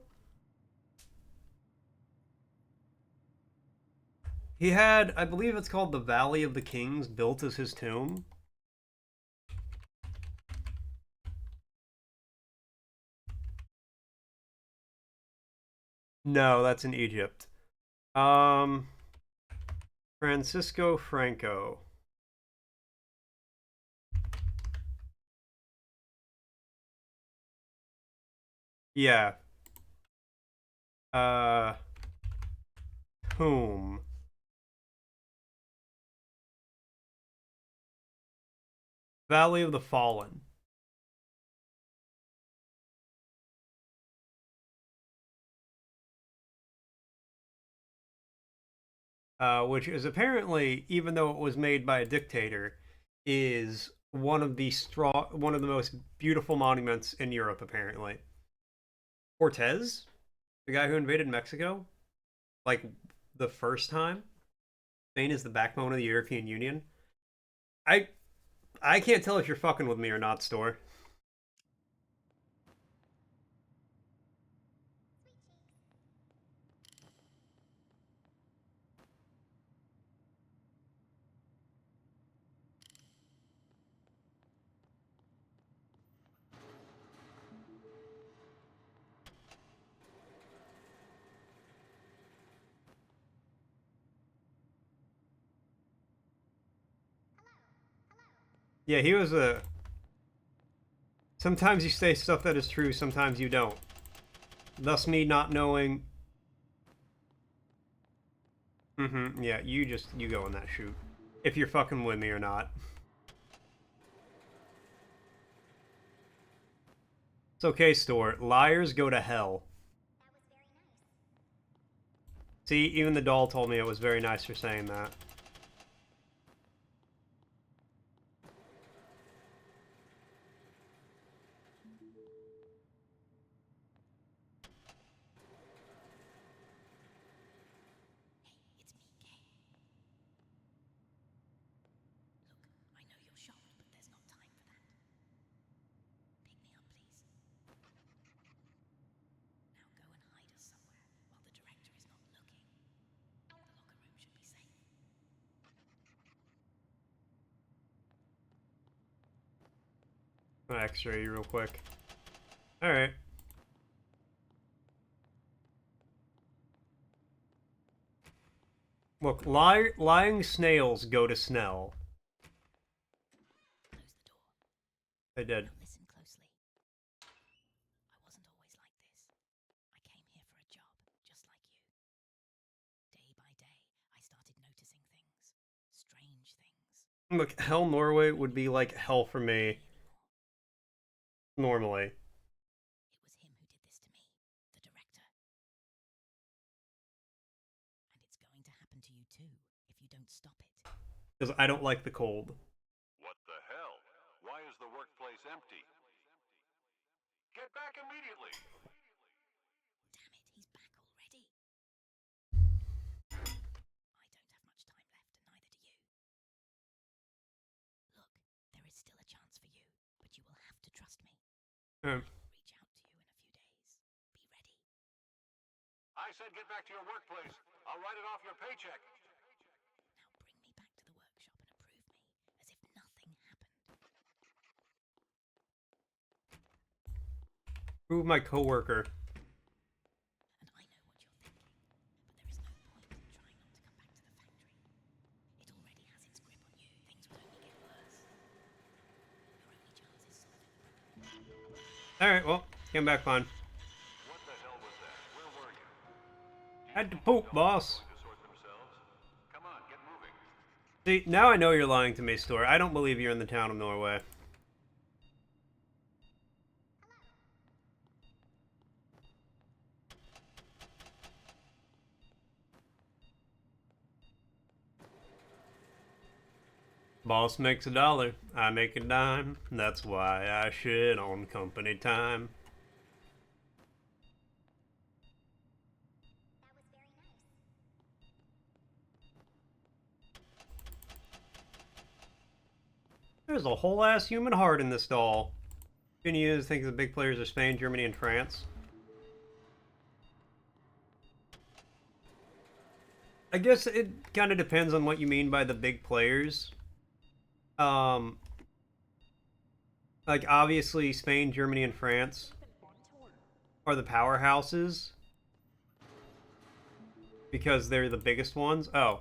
He had, I believe it's called the Valley of the Kings, built as his tomb. No, that's in Egypt. Francisco Franco. Yeah. Whom? Valley of the Fallen. Which is apparently, even though it was made by a dictator, is one of the most beautiful monuments in Europe. Apparently, Cortez, the guy who invaded Mexico, like the first time. Spain is the backbone of the European Union. I I can't tell if you're fucking with me or not, Store. Yeah, he was a... Sometimes you say stuff that is true, sometimes you don't. Thus me not knowing... yeah, you go in that chute. If you're fucking with me or not. It's okay, Store. Liars go to hell. See, even the doll told me it was very nice for saying that. I know you're shocked, but there's not time for that. Pick me up, please. Now go and hide us somewhere while the director is not looking. The locker room should be safe. I'll X-ray you real quick. Alright. Look, lying snails go to Snell. Close the door. They did. Now listen closely. I wasn't always like this. I came here for a job, just like you. Day by day, I started noticing things. Strange things. Look, hell Norway would be like hell for me. Normally. It was him who did this to me, the director. And it's going to happen to you too, if you don't stop it. Because I don't like the cold. What the hell? Why is the workplace empty? Get back immediately! Damn it, he's back already. I don't have much time left, and neither do you. Look, there is still a chance for you, but you will have to trust me. I will reach out to you in a few days. Be ready. I said get back to your workplace. I'll write it off your paycheck. Now bring me back to the workshop and approve me, as if nothing happened. Prove my coworker. And I know what you're thinking, but there is no point in trying not to come back to the factory. It already has its grip on you. Things would only get worse. Your only chance is solving the problem. Alright, well, came back fine. What the hell was that? Where were you? Had to poop, boss. Going to sort themselves? Come on, get moving. See, now I know you're lying to me, Store. I don't believe you're in the town of Norway. Boss makes $1, I make a dime. That's why I shit on company time. There's a whole ass human heart in this doll. Can you think the big players are Spain, Germany, and France? I guess it kind of depends on what you mean by the big players. Like obviously Spain, Germany, and France are the powerhouses because they're the biggest ones. Oh,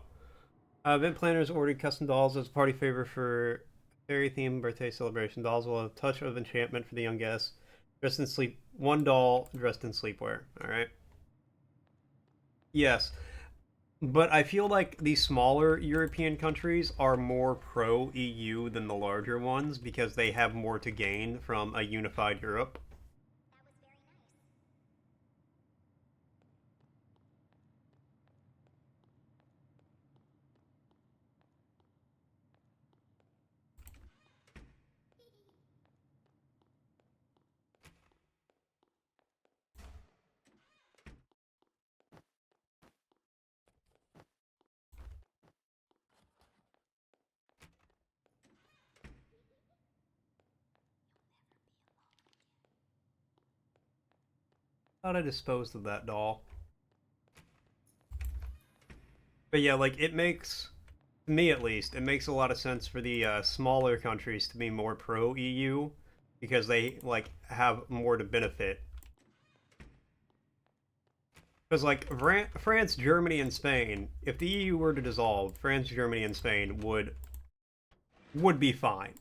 event planners ordered custom dolls as a party favor for fairy-themed birthday celebration. Dolls will have a touch of enchantment for the young guests. Dressed in sleep, one doll dressed in sleepwear. All right. Yes. But I feel like these smaller European countries are more pro-EU than the larger ones because they have more to gain from a unified Europe. Thought I disposed of that doll. But yeah, like, it makes, to me at least, it makes a lot of sense for the smaller countries to be more pro-EU because they, like, have more to benefit. Because, like, France, Germany, and Spain, if the EU were to dissolve, France, Germany, and Spain would be fine.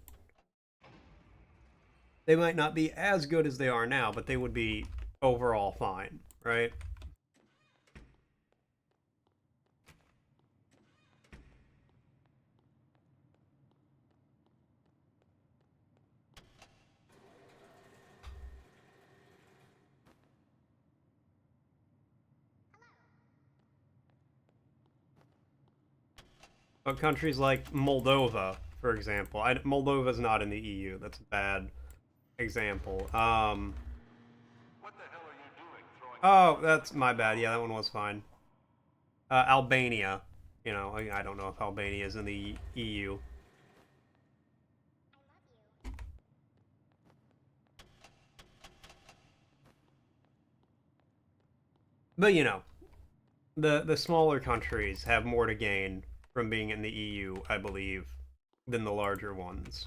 They might not be as good as they are now, but they would be overall fine, right? But countries like Moldova, for example, Moldova's not in the EU. That's a bad example. What the hell are you doing throwing Oh, that's my bad. Yeah, that one was fine. Albania. You know, I don't know if Albania is in the EU. But, you know, the smaller countries have more to gain from being in the EU, I believe, than the larger ones.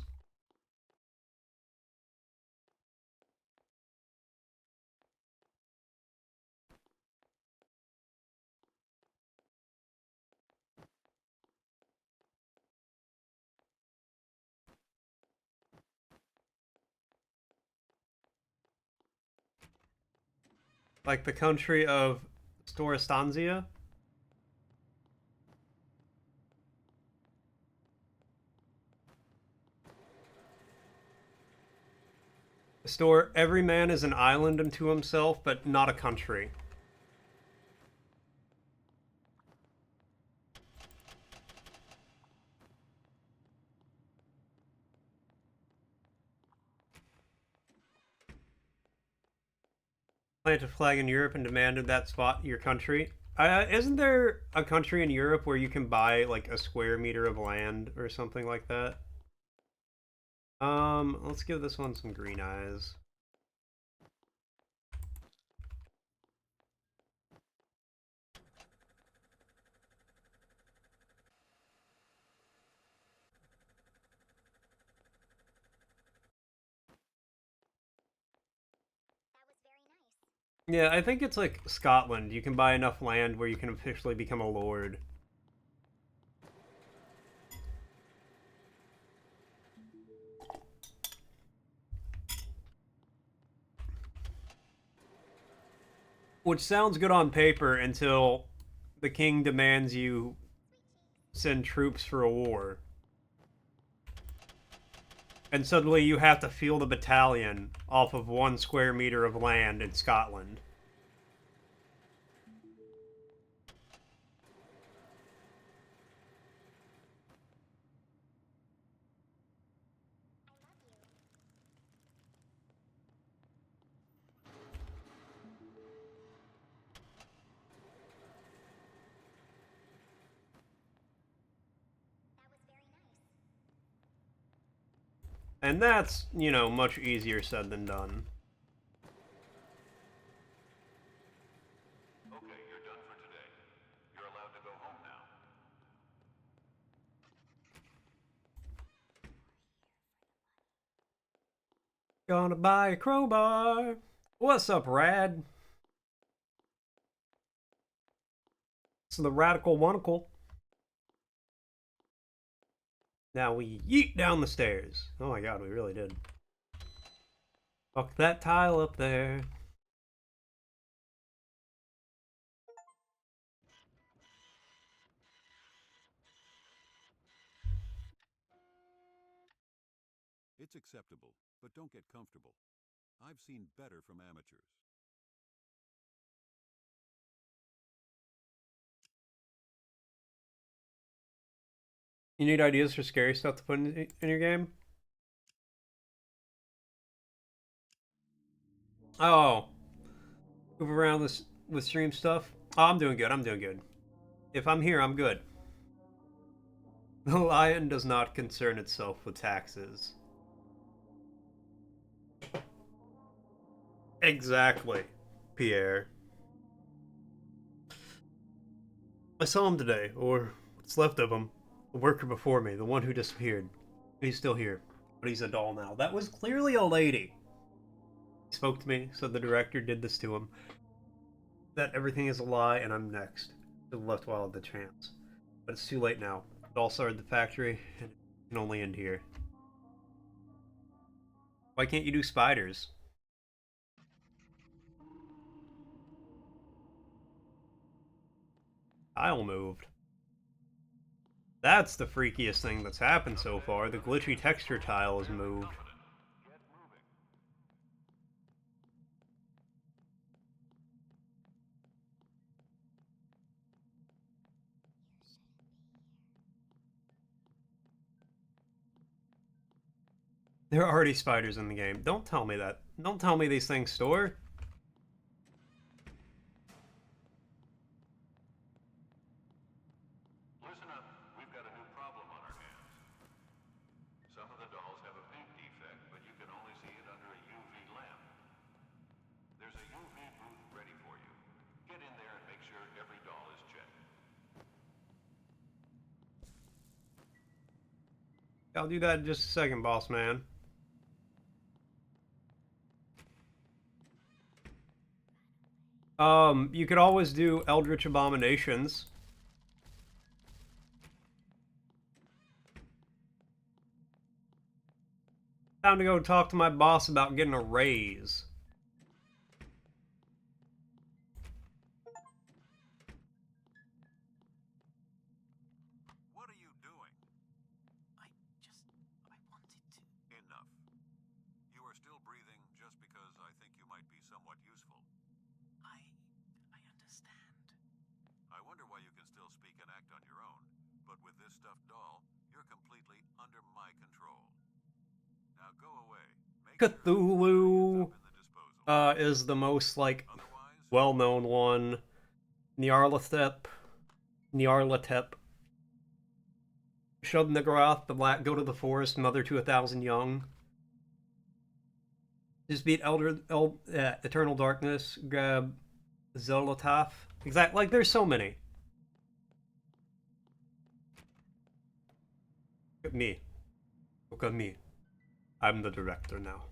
Like the country of Storastanzia. Every man is an island unto himself, but not a country. Plant a flag in Europe and demanded that spot your country. Isn't there a country in Europe where you can buy like a square meter of land or something like that? Let's give this one some green eyes. Yeah, I think it's like Scotland. You can buy enough land where you can officially become a lord. Which sounds good on paper until the king demands you send troops for a war. And suddenly you have to field a battalion off of 1 square meter of land in Scotland. And that's, you know, much easier said than done. Okay, you're done for today. You're allowed to go home now. Gonna buy a crowbar. What's up, Rad? It's the Radical Onecle. Now we yeet down the stairs. Oh my god, we really did. Fuck that tile up there. It's acceptable, but don't get comfortable. I've seen better from amateurs. You need ideas for scary stuff to put in your game? Oh, move around this with stream stuff. Oh, I'm doing good. I'm doing good. If I'm here, I'm good. The lion does not concern itself with taxes. Exactly, Pierre. I saw him today, or what's left of him. The worker before me, the one who disappeared. He's still here, but he's a doll now. That was clearly a lady. He spoke to me, said the director did this to him. That everything is a lie, and I'm next. To the left while I had the chance. But it's too late now. It all started at the factory, and it can only end here. Why can't you do spiders? Tile moved. That's the freakiest thing that's happened so far. The glitchy texture tile has moved. There are already spiders in the game. Don't tell me that. Don't tell me these things store. Listen up. We've got a new problem on our hands. Some of the dolls have a paint defect, but you can only see it under a UV lamp. There's a UV booth ready for you. Get in there and make sure every doll is checked. I'll do that in just a second, boss man. You could always do Eldritch Abominations. Time to go talk to my boss about getting a raise. What are you doing? I wanted to. Enough. You are still breathing just because I think you might be somewhat useful. I understand. I wonder why you can still speak and act on your own, but with this stuffed doll, you're completely under my control. Now go away. Make sure Cthulhu up in the disposal. is the most, like, Otherwise, well-known one. Nyarlathotep. Shub-Niggurath, the Black Goat of the Forest, Mother to 1,000 Young. Just beat Eternal Darkness, grab Zelotaf. Exactly, like, there's so many. Look at me. Look at me. I'm the director now.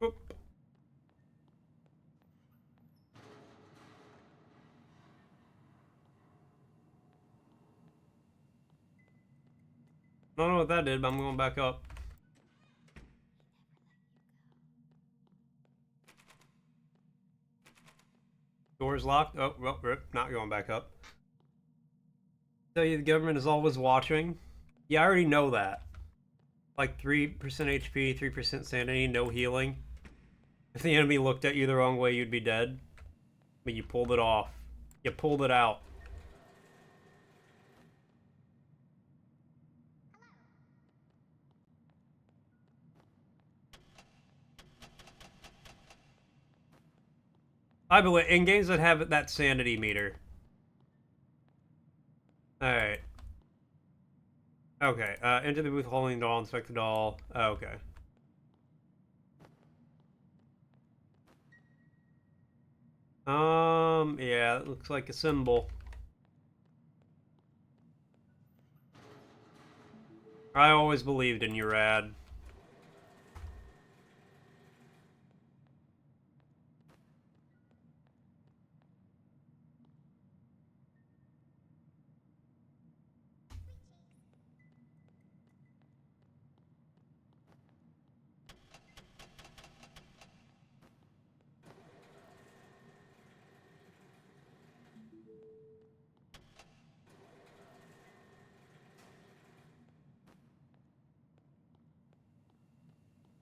Oop. I don't know what that did, but I'm going back up. Door's locked. Oh, well, rip. Not going back up. Tell you the government is always watching. Yeah, I already know that. Like 3% HP, 3% sanity, no healing. If the enemy looked at you the wrong way, you'd be dead. But you pulled it off. You pulled it out. I believe in games that have that sanity meter. Alright. Okay, enter the booth holding the doll, inspect the doll. Okay. Yeah, it looks like a symbol. I always believed in you, Rad.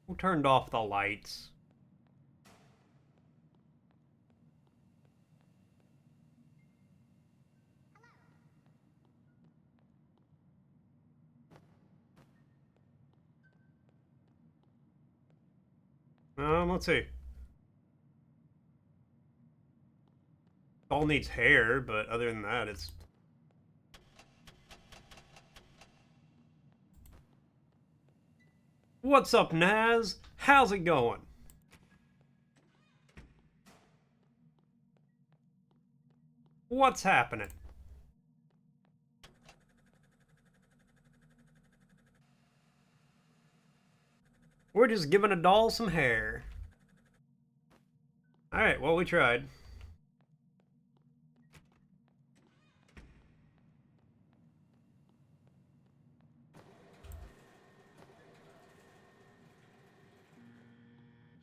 Who turned off the lights? Let's see. Doll needs hair, but other than that, it's... What's up, Naz? How's it going? What's happening? We're just giving a doll some hair. Alright, well, we tried.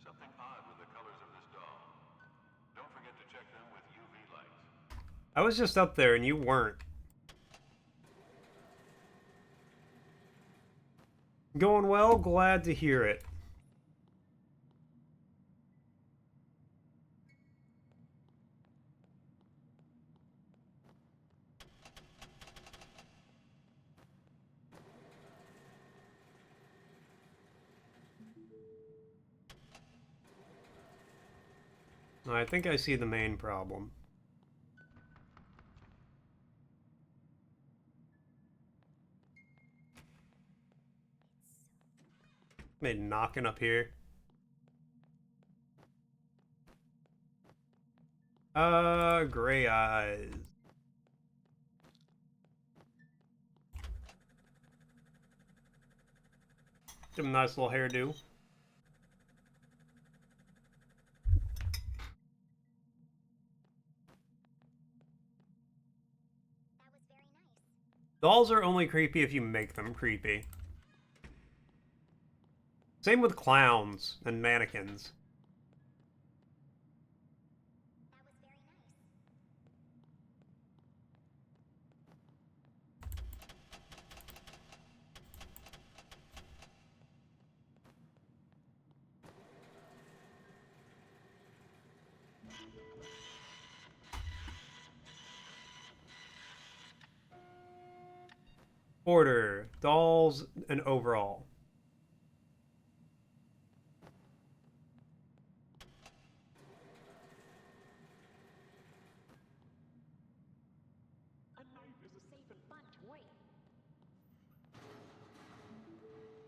Something odd with the colors of this doll. Don't forget to check them with UV lights. I was just up there and you weren't. Going well? Glad to hear it. I think I see the main problem. Made knocking up here. Gray eyes. Give him a nice little hairdo. Dolls are only creepy if you make them creepy. Same with clowns and mannequins. Order, dolls, and overall.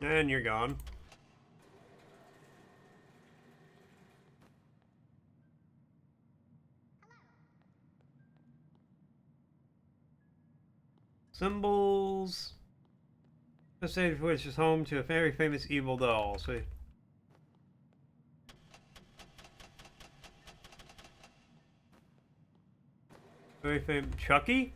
And you're gone. Symbols. This stage which is home to a very famous evil doll. So very famous Chucky?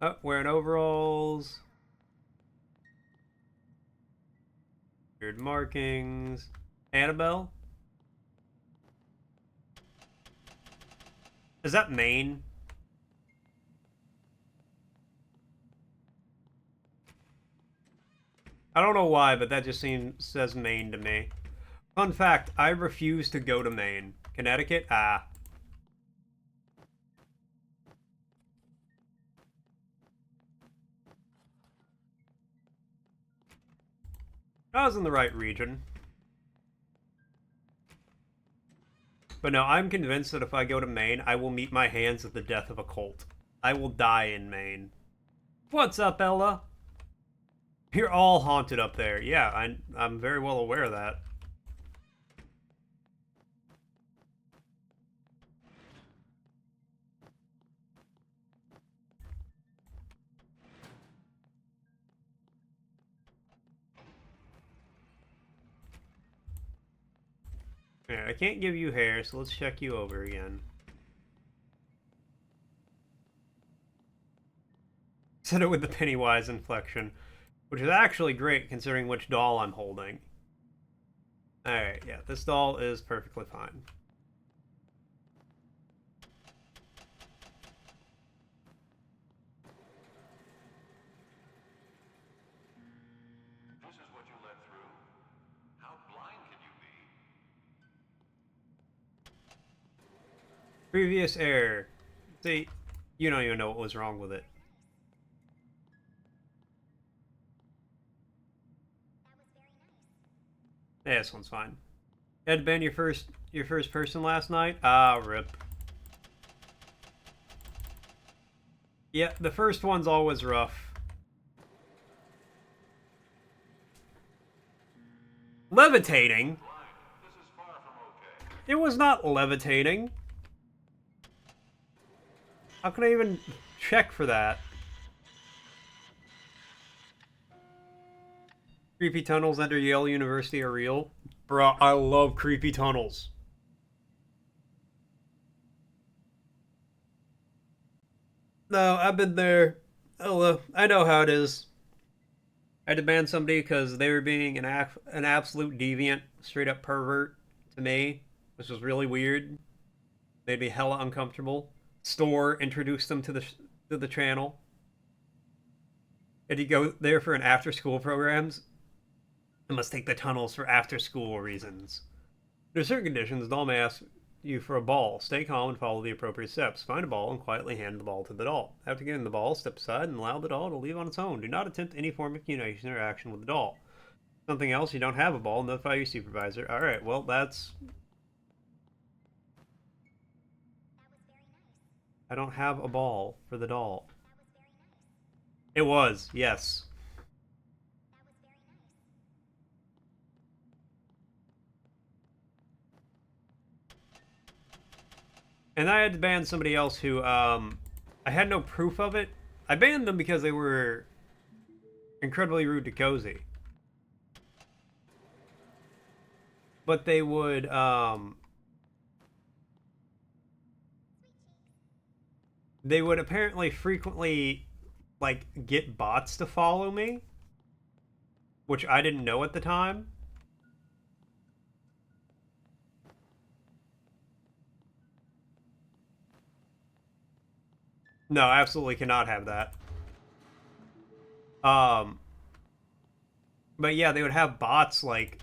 Oh, wearing overalls. Weird markings. Annabelle? Is that Maine? I don't know why, but that just says Maine to me. Fun fact, I refuse to go to Maine. Connecticut? Ah. I was in the right region. But no, I'm convinced that if I go to Maine, I will meet my hands at the death of a cult. I will die in Maine. What's up, Ella? You're all haunted up there. Yeah, I'm very well aware of that. Yeah, I can't give you hair, so let's check you over again. Said it with the Pennywise inflection, which is actually great considering which doll I'm holding. Alright, yeah, this doll is perfectly fine. This is what you let through? How blind can you be? Previous error. See, you don't even know what was wrong with it. Yeah, this one's fine. Had been your first person last night? Ah, rip. Yeah, the first one's always rough. Levitating? This is far from okay. It was not levitating. How can I even check for that. Creepy tunnels under Yale University are real. Bruh, I love creepy tunnels. No, I've been there. Oh, I know how it is. I had to ban somebody because they were being an absolute deviant, straight up pervert to me, which was really weird. Made me hella uncomfortable. Store introduced them to the channel. And you go there for an after school programs. I must take the tunnels for after school reasons. Under certain conditions, doll may ask you for a ball. Stay calm and follow the appropriate steps. Find a ball and quietly hand the ball to the doll. After getting the ball, step aside and allow the doll to leave on its own. Do not attempt any form of communication or action with the doll. Something else, you don't have a ball, notify your supervisor. Alright, well, that's... I don't have a ball for the doll. It was, yes. And I had to ban somebody else who, I had no proof of it. I banned them because they were incredibly rude to Cozy. But they would, apparently frequently, like, get bots to follow me. Which I didn't know at the time. No, absolutely cannot have that. But yeah, they would have bots, like,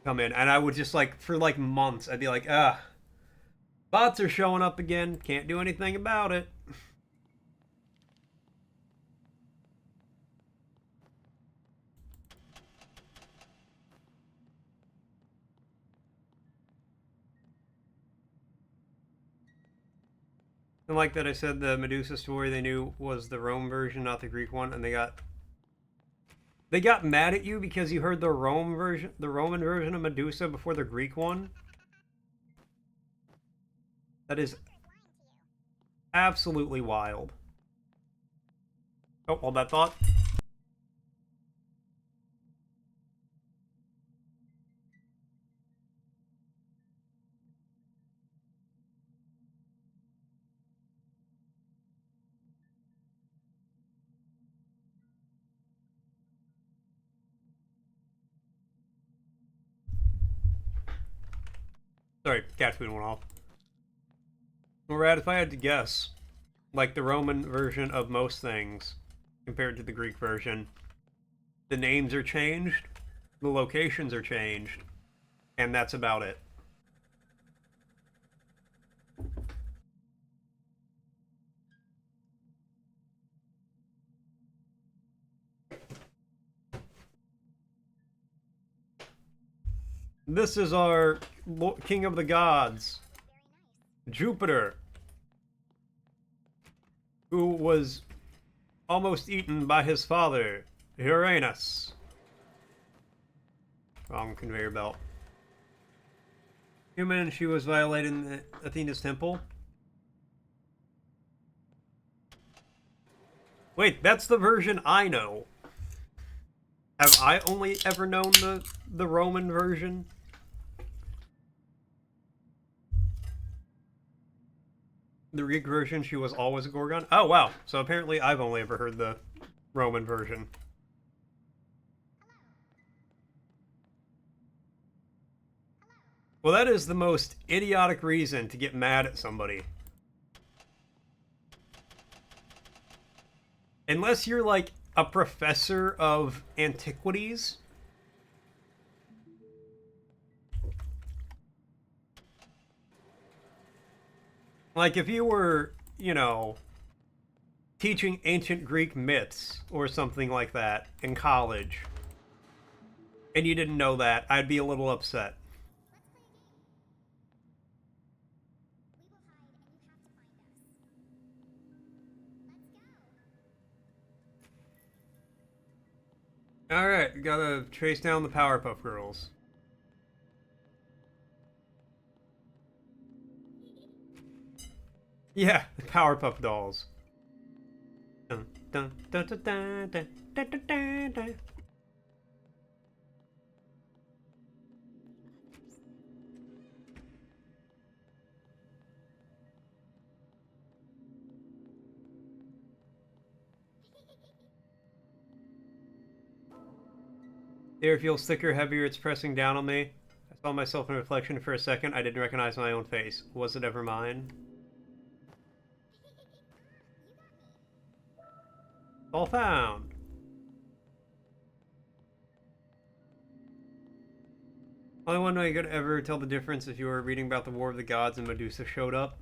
come in, and I would just, like, for, like, months, I'd be like, bots are showing up again, can't do anything about it. And like that I said, the Medusa story they knew was the Rome version, not the Greek one, and they got mad at you because you heard the Roman version of Medusa before the Greek one. That is absolutely wild. Oh, hold that thought. Sorry, cat food went off. Well, Rad, if I had to guess, like the Roman version of most things compared to the Greek version, the names are changed, the locations are changed, and that's about it. This is our king of the gods, Jupiter, who was almost eaten by his father, Uranus. Wrong conveyor belt. Human, she was violating Athena's temple. Wait, that's the version I know. Have I only ever known the Roman version? The Greek version, she was always a Gorgon? Oh, wow. So apparently I've only ever heard the Roman version. Well, that is the most idiotic reason to get mad at somebody. Unless you're, like, a professor of antiquities. Like, if you were, you know, teaching ancient Greek myths or something like that in college, and you didn't know that, I'd be a little upset. Alright, gotta trace down the Powerpuff Girls. Yeah, the Powerpuff Dolls. dun, dun, dun, dun, dun, dun, dun, dun, dun. The air feels thicker, heavier, it's pressing down on me. I saw myself in a reflection for a second. I didn't recognize my own face. Was it ever mine? All found. Only one way I could ever tell the difference if you were reading about the War of the Gods and Medusa showed up.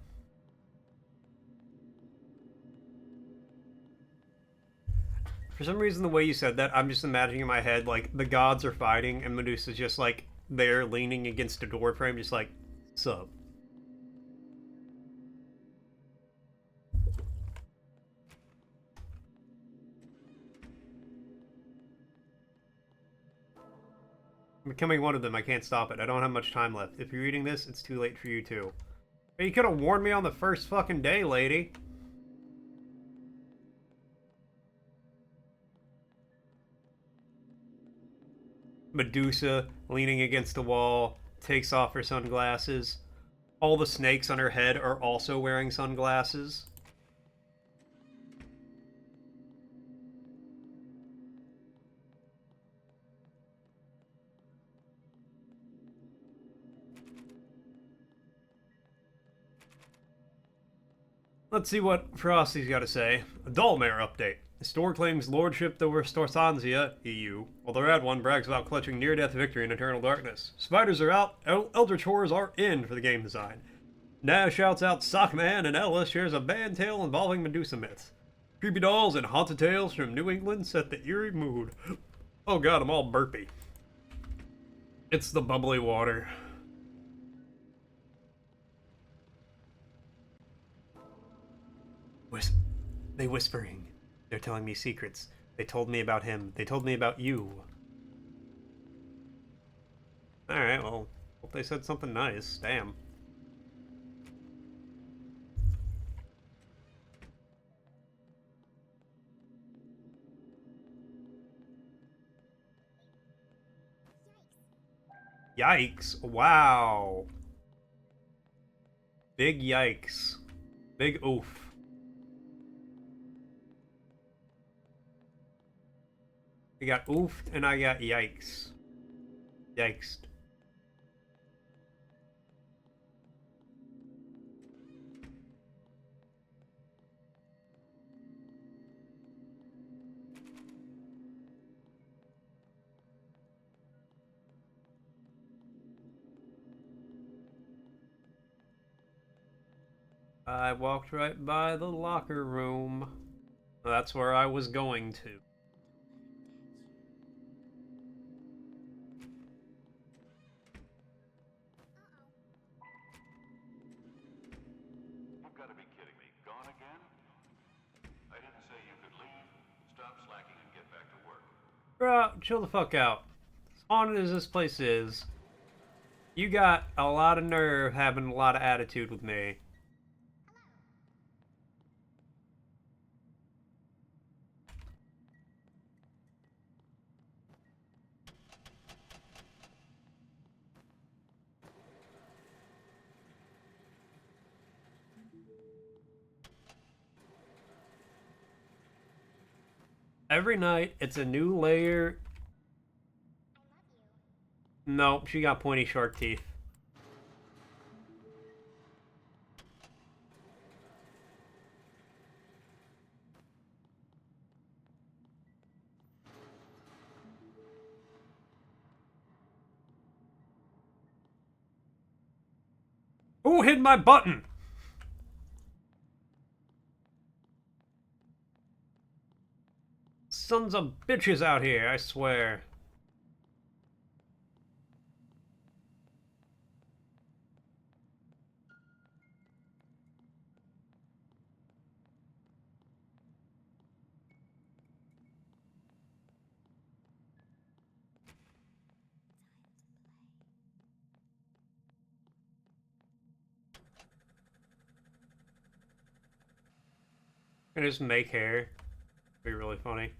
For some reason, the way you said that, I'm just imagining in my head, like, the gods are fighting and Medusa's just, like, there leaning against a door frame, just like, sup. I'm becoming one of them. I can't stop it. I don't have much time left. If you're reading this, it's too late for you too. Hey, you could have warned me on the first fucking day, lady. Medusa leaning against the wall, takes off her sunglasses. All the snakes on her head are also wearing sunglasses. Let's see what Frosty's got to say. A Dollmare update. The store claims lordship over Storsanzia, EU, while the Rad One brags about clutching near-death victory in eternal darkness. Spiders are out, Eldritch Horrors are in for the game design. Nash shouts out Sockman, and Ella shares a band tale involving Medusa myths. Creepy dolls and haunted tales from New England set the eerie mood. Oh god, I'm all burpy. It's the bubbly water. They whispering. They're telling me secrets. They told me about him. They told me about you. Alright, well, hope they said something nice. Damn. Yikes. Wow. Big yikes. Big oof. I got oofed and I got yikes. Yikes. I walked right by the locker room. That's where I was going to. You've got to be kidding me. Gone again? I didn't say you could leave. Stop slacking and get back to work. Bro, chill the fuck out. As haunted as this place is, you got a lot of nerve having a lot of attitude with me. Every night, it's a new layer. Nope, she got pointy shark teeth. Who hit my button? Sons of bitches out here, I swear. I just make hair. Be really funny.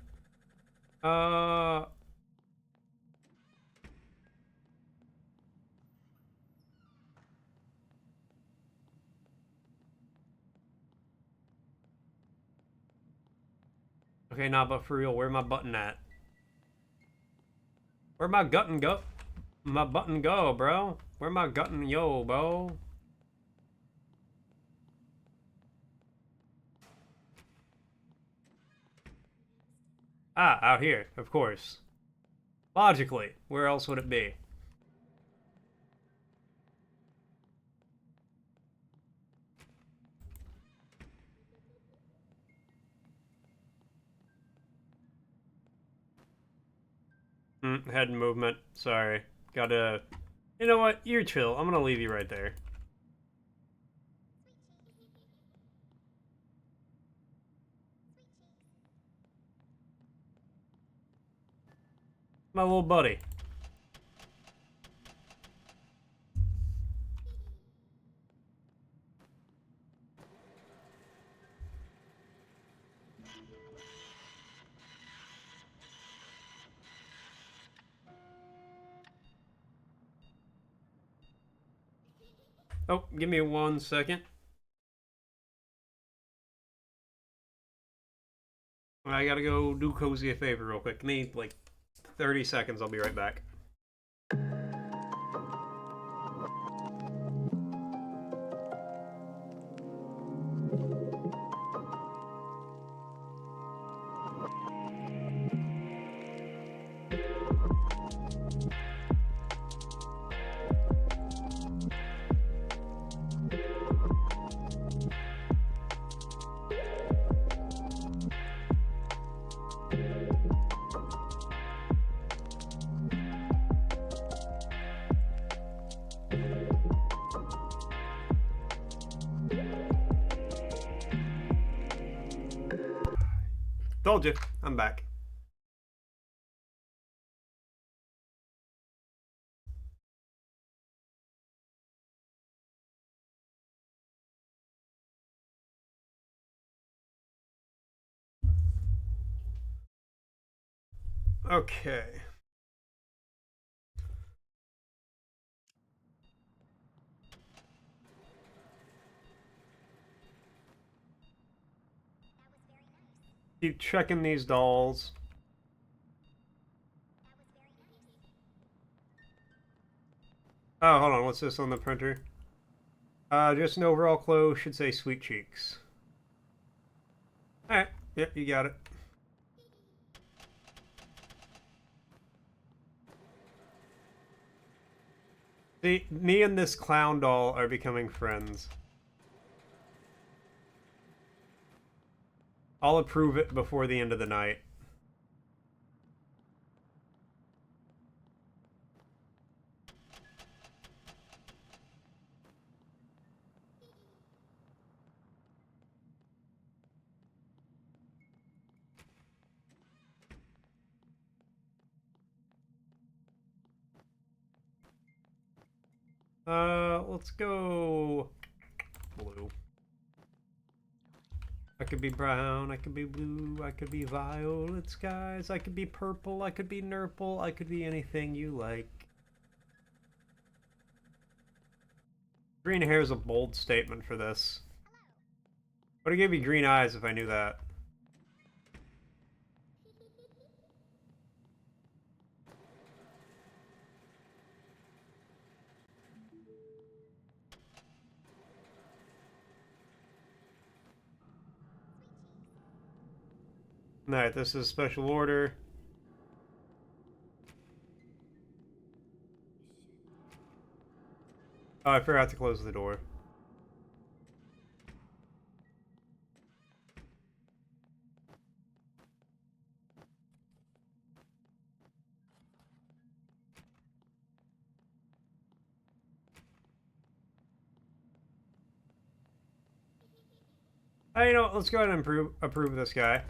Okay, nah, but for real, where my button at? Where my button go? My button go, bro? Where my button yo, bro? Ah, out here, of course. Logically, where else would it be? Head movement. Sorry. Gotta... You know what? You're chill. I'm gonna leave you right there. My little buddy. Oh, give me 1 second. I gotta go do Cozy a favor real quick. Give me like 30 seconds. I'll be right back. Told you. I'm back. Okay. Keep checking these dolls. Oh, hold on. What's this on the printer? Just an overall clothes. Should say Sweet Cheeks. Alright. Yep, you got it. See, me and this clown doll are becoming friends. I'll approve it before the end of the night. Let's go blue. I could be brown, I could be blue, I could be violet skies, I could be purple, I could be nurple, I could be anything you like. Green hair is a bold statement for this. Would have gave me green eyes if I knew that. Alright, this is special order. Oh, I forgot to close the door. Hey, you know what? Let's go ahead and approve this guy.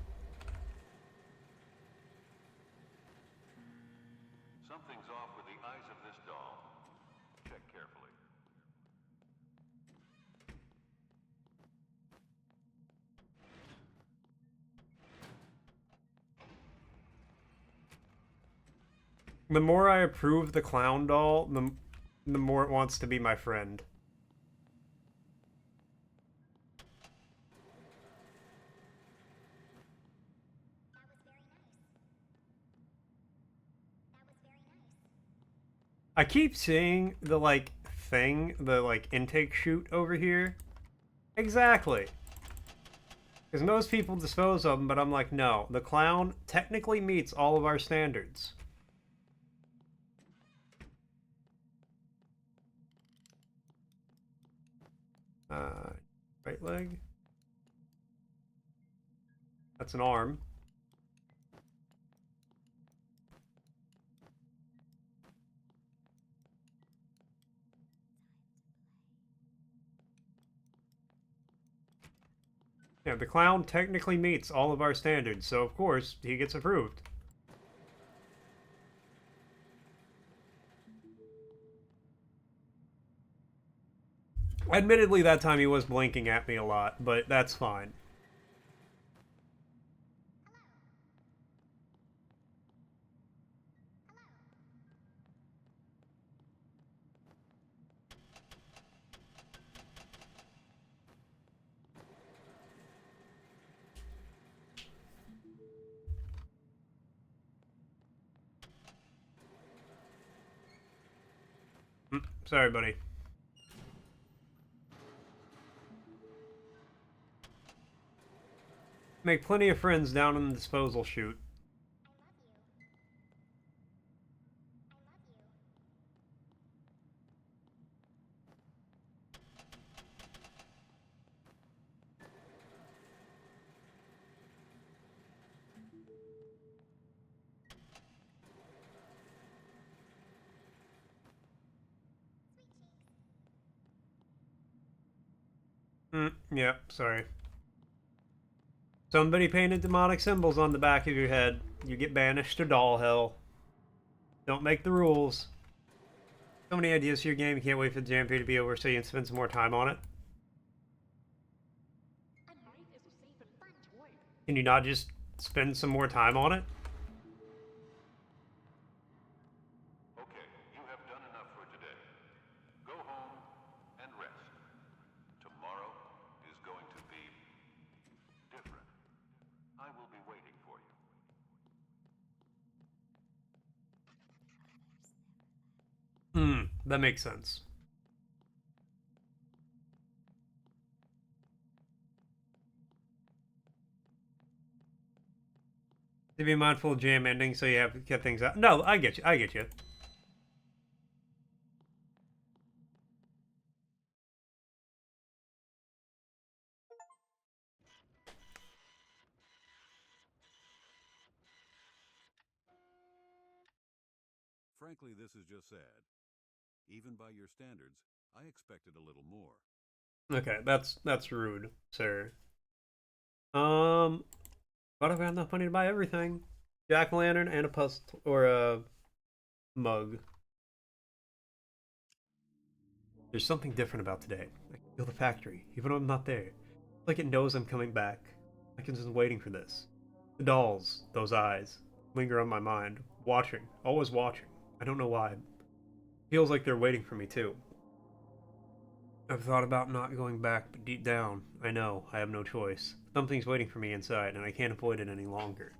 Something's off with the eyes of this doll. Check carefully. The more I approve the clown doll, the more it wants to be my friend. I keep seeing the, like, thing, the, like, intake chute over here. Exactly. Because most people dispose of them, but I'm like, no. The clown technically meets all of our standards. Right leg. That's an arm. Yeah, the clown technically meets all of our standards, so of course he gets approved. Admittedly, that time he was blinking at me a lot, but that's fine. Sorry, buddy. Make plenty of friends down in the disposal chute. Yeah, sorry. Somebody painted demonic symbols on the back of your head. You get banished to doll hell. Don't make the rules. So many ideas for your game. You can't wait for the jam period to be over so you can spend some more time on it. Can you not just spend some more time on it? Okay, you have done enough for today. Go home and rest. Tomorrow is going to be different. I will be waiting for you. That makes sense. To be mindful of jam ending so you have to get things out. No, I get you. I get you. Frankly, this is just sad. Even by your standards, I expected a little more. Okay, that's rude, sir. But I've got enough money to buy everything. Jack-o'-lantern and a puzzle or a mug. There's something different about today. I can feel the factory, even though I'm not there. It's like it knows I'm coming back. Like it's just waiting for this. The dolls, those eyes, linger on my mind. Watching, always watching. I don't know why. It feels like they're waiting for me too. I've thought about not going back, but deep down, I know I have no choice. Something's waiting for me inside, and I can't avoid it any longer.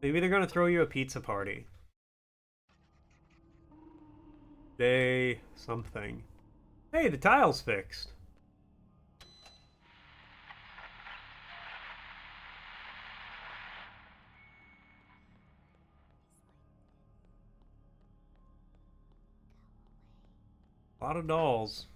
Maybe they're gonna throw you a pizza party. Day something. Hey, the tile's fixed. A lot of dolls.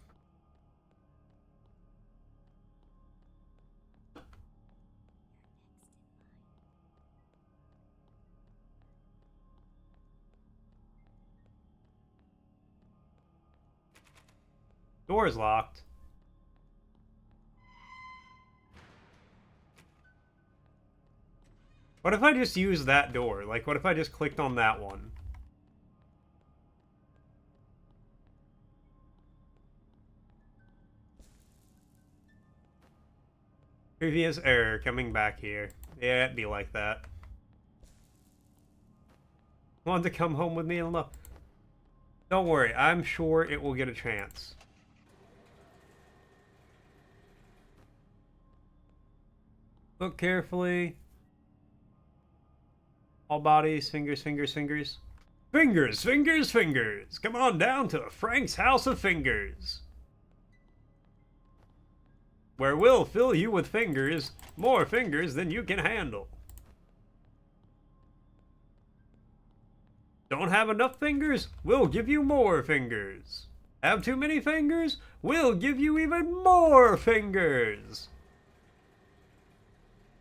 Door's locked. What if I just use that door? Like, what if I just clicked on that one? Previous error, coming back here. Yeah, it'd be like that. Want to come home with me and love? Don't worry, I'm sure it will get a chance. Look carefully. All bodies, fingers, fingers, fingers. Fingers, fingers, fingers! Come on down to Frank's House of Fingers, where we'll fill you with fingers, more fingers than you can handle. Don't have enough fingers? We'll give you more fingers. Have too many fingers? We'll give you even more fingers.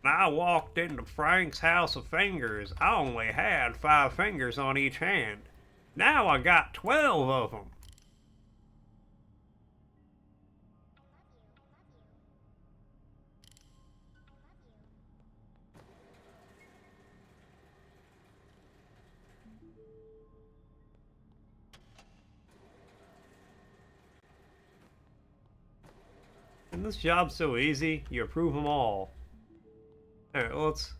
When I walked into Frank's House of Fingers, I only had 5 fingers on each hand. Now I got 12 of them. And this job's so easy, you approve them all. Alright, well, let's...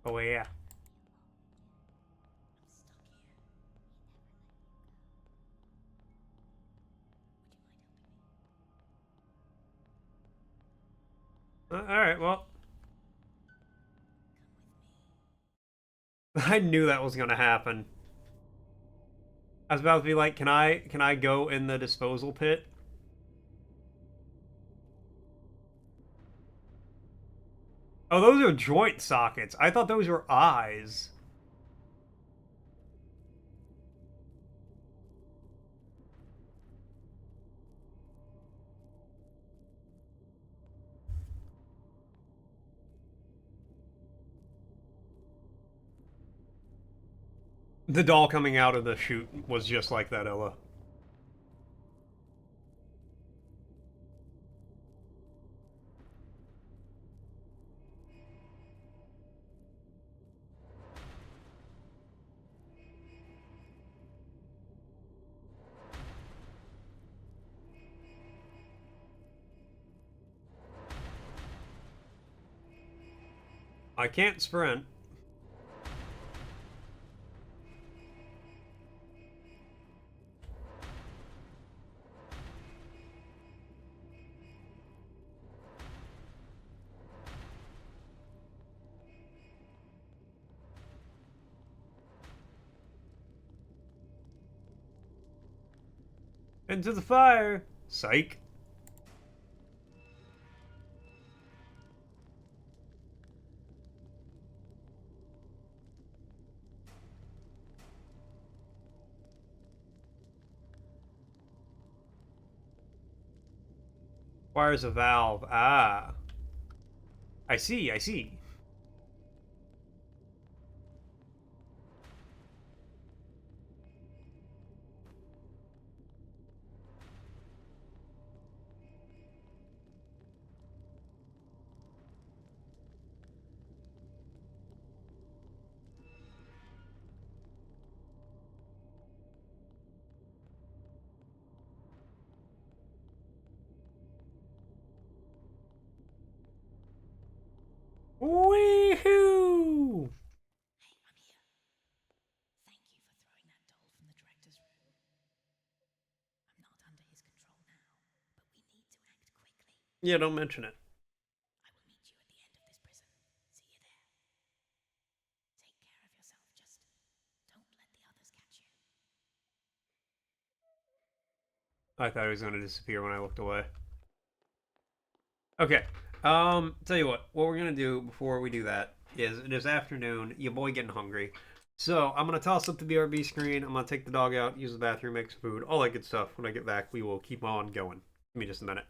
Oh, yeah. Alright, well... I knew that was gonna happen. I was about to be like, can I go in the disposal pit? Oh, those are joint sockets. I thought those were eyes. The doll coming out of the chute was just like that, Ella. I can't sprint. Into the fire! Psych. Requires a valve. Ah. I see, I see. Wee-hoo! Hey, I'm here. Thank you for throwing that doll from the director's room. I'm not under his control now, but we need to act quickly. Yeah, don't mention it. I will meet you at the end of this prison. See you there. Take care of yourself. Just don't let the others catch you. I thought he was going to disappear when I looked away. Okay. Tell you what we're gonna do before we do that is it is afternoon, your boy getting hungry. So I'm gonna toss up the BRB screen, I'm gonna take the dog out, use the bathroom, make some food, all that good stuff. When I get back, we will keep on going. Give me just a minute.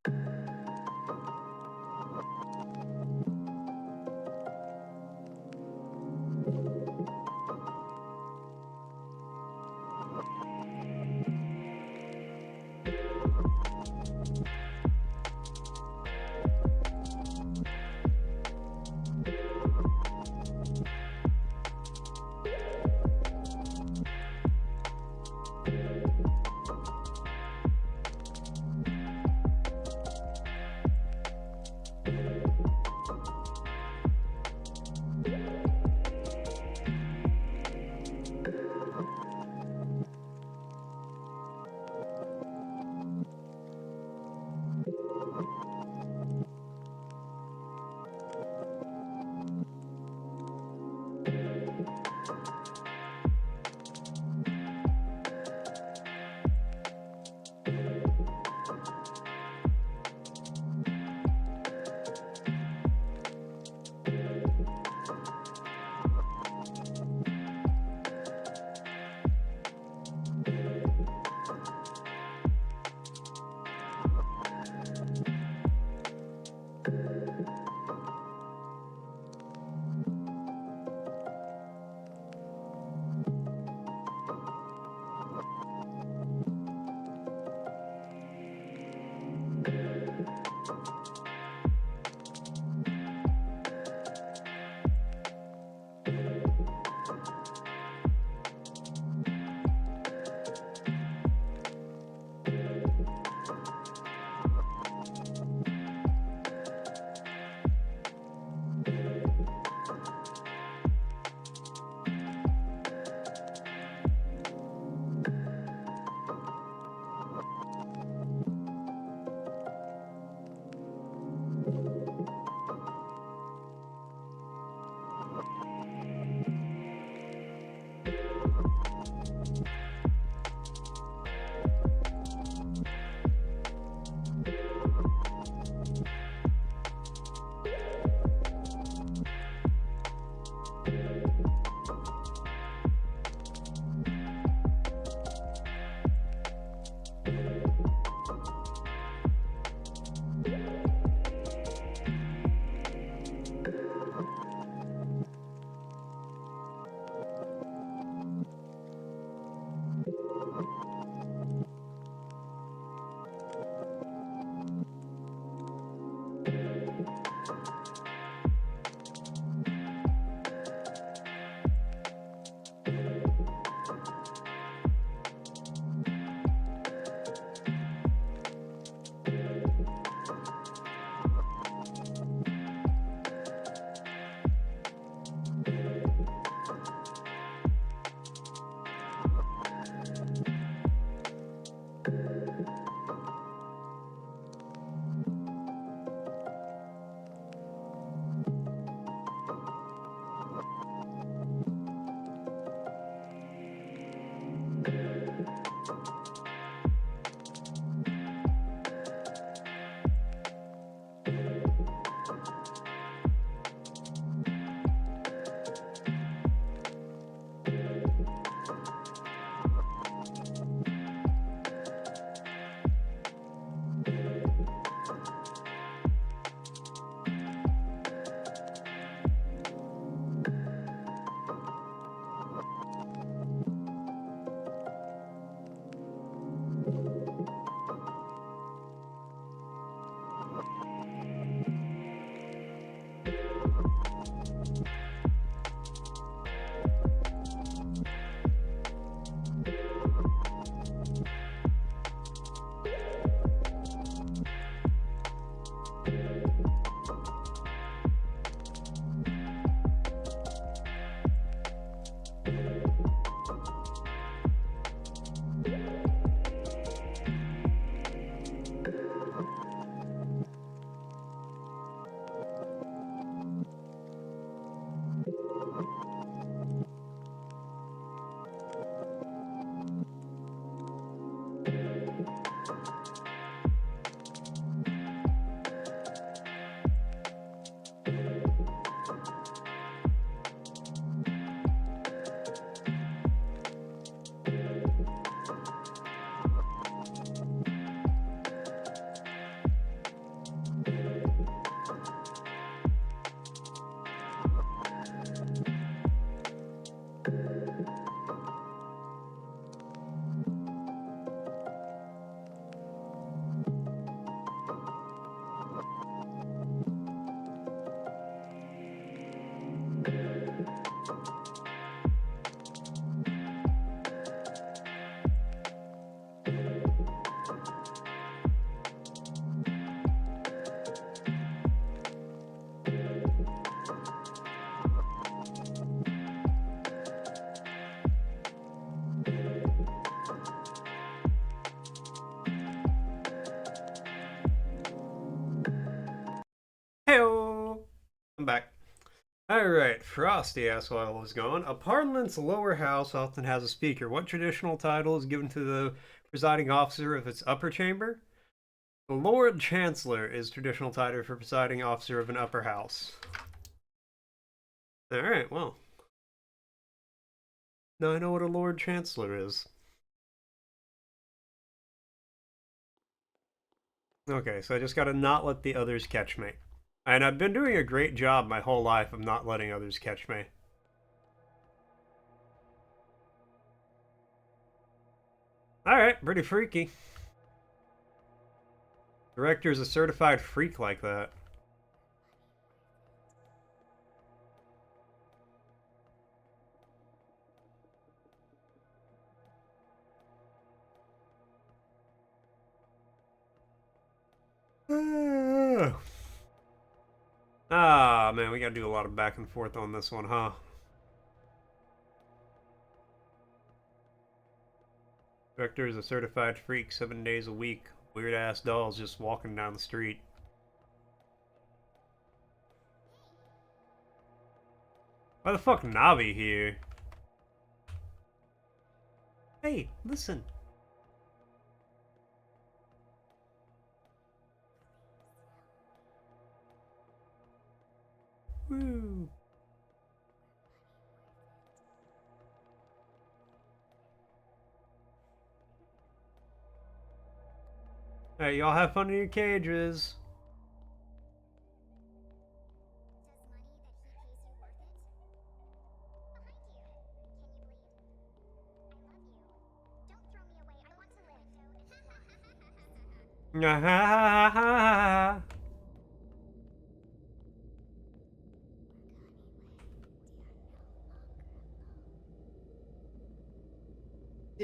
Heyo! I'm back. Alright, Frosty asked while I was gone. A parliament's lower house often has a speaker. What traditional title is given to the presiding officer of its upper chamber? The Lord Chancellor is traditional title for presiding officer of an upper house. Alright, well. Now I know what a Lord Chancellor is. Okay, so I just gotta not let the others catch me. And I've been doing a great job my whole life of not letting others catch me. Alright, pretty freaky. Director's a certified freak like that. Ah, man, we gotta do a lot of back and forth on this one, huh? Director is a certified freak 7 days a week. Weird ass dolls just walking down the street. Why the fuck Navi here? Hey, listen. Woo. Hey, y'all have fun in your cages.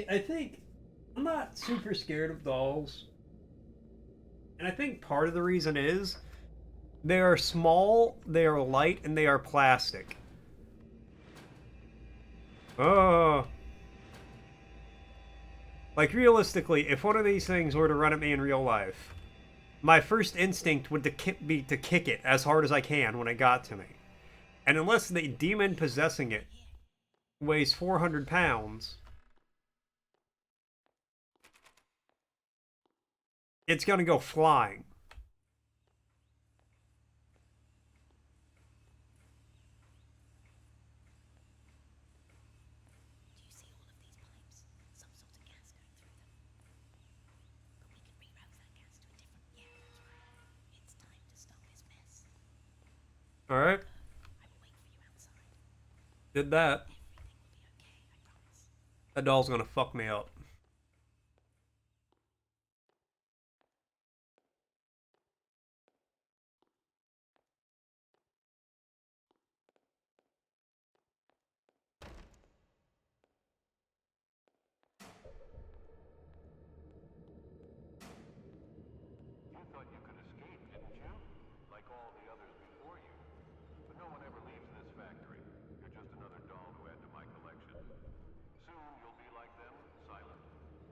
I think I'm not super scared of dolls. And I think part of the reason is they are small, they are light, and they are plastic. Oh. Like, realistically, if one of these things were to run at me in real life, my first instinct would be to kick it as hard as I can when it got to me. And unless the demon possessing it weighs 400 pounds, it's gonna go flying. Do you see all of these pipes? Some sort of gas going through them. But we can reroute that gas to a different... Yeah, that's right. It's time to stop this mess. Alright, I will wait for you outside. did that. Everything will be okay, I promise. That doll's gonna fuck me up. You thought you could escape, didn't you? Like all the others before you. But no one ever leaves this factory. You're just another doll to add to my collection. Soon you'll be like them, silent,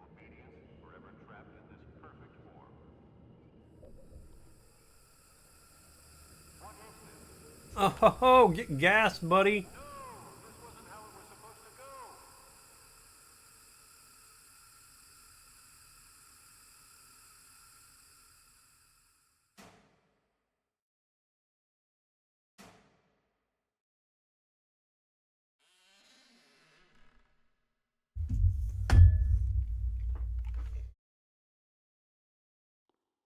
obedient, forever trapped in this perfect form. What is this? Oh, ho, ho, get gas, buddy. No! This wasn't how it was supposed to go!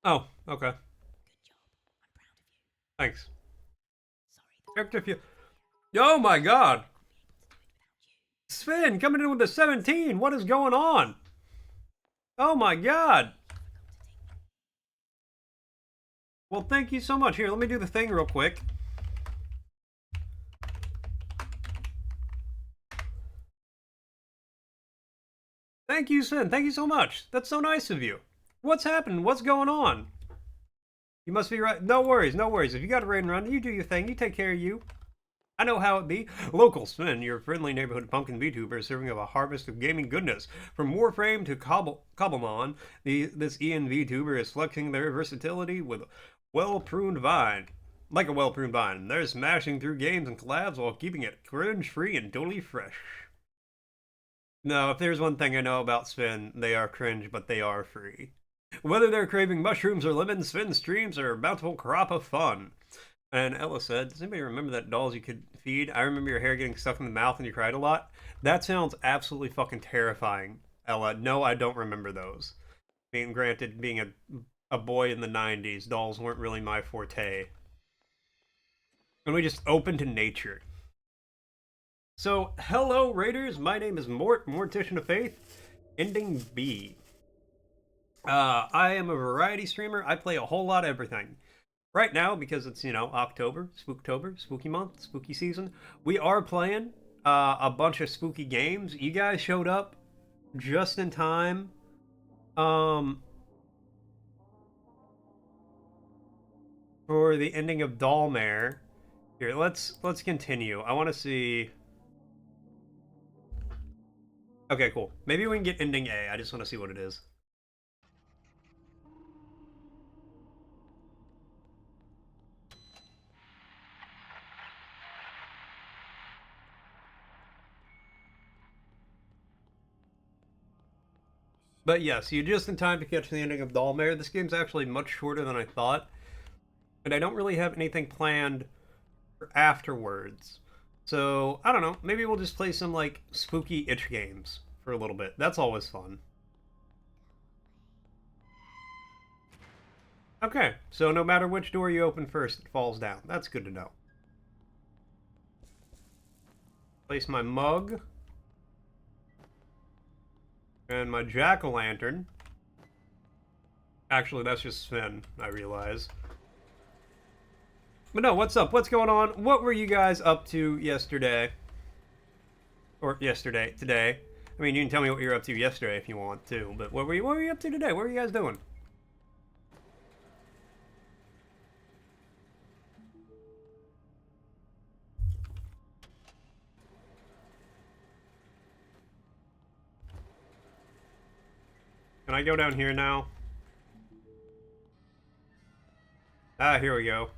Oh, okay. Good job. I'm proud of you. Thanks. Sorry that If you... Oh my god! I won't be able to do it without you. Sven, coming in with a 17! What is going on? Oh my god! Well, thank you so much. Here, let me do the thing real quick. Thank you, Sven. Thank you so much. That's so nice of you. What's happened? What's going on? You must be right. No worries, no worries. If you got a raid and run, you do your thing. You take care of you. I know how it be. Local Spin, your friendly neighborhood pumpkin VTuber, serving up a harvest of gaming goodness. From Warframe to Cobblemon, this Ian VTuber is flexing their versatility with well-pruned vine. Like a well-pruned vine. They're smashing through games and collabs while keeping it cringe-free and totally fresh. No, if there's one thing I know about Spin, they are cringe, but they are free. Whether they're craving mushrooms or lemons, Spin streams are a bountiful crop of fun. And Ella said, does anybody remember that dolls you could feed? I remember your hair getting stuck in the mouth and you cried a lot. That sounds absolutely fucking terrifying, Ella. No, I don't remember those. Being granted, being a boy in the 90s, dolls weren't really my forte. And we just open to nature. So, hello Raiders, my name is Morticianoffaith, ending B. I am a variety streamer. I play a whole lot of everything. Right now, because it's, October, Spooktober, spooky month, spooky season, we are playing a bunch of spooky games. You guys showed up just in time. For the ending of Dollmare. Here, let's continue. I want to see. Okay, cool. Maybe we can get ending A. I just want to see what it is. But yes, you're just in time to catch the ending of Dollmare. This game's actually much shorter than I thought. And I don't really have anything planned for afterwards. So, I don't know. Maybe we'll just play some, like, spooky itch games for a little bit. That's always fun. Okay, so no matter which door you open first, it falls down. That's good to know. Place my mug. And my jack-o'-lantern. Actually, that's just Sven, I realize. But no, what's up? What's going on? What were you guys up to yesterday? Or today. I mean, you can tell me what you were up to yesterday if you want to, but what were you up to today? What were you guys doing? Can I go down here now? Ah, here we go.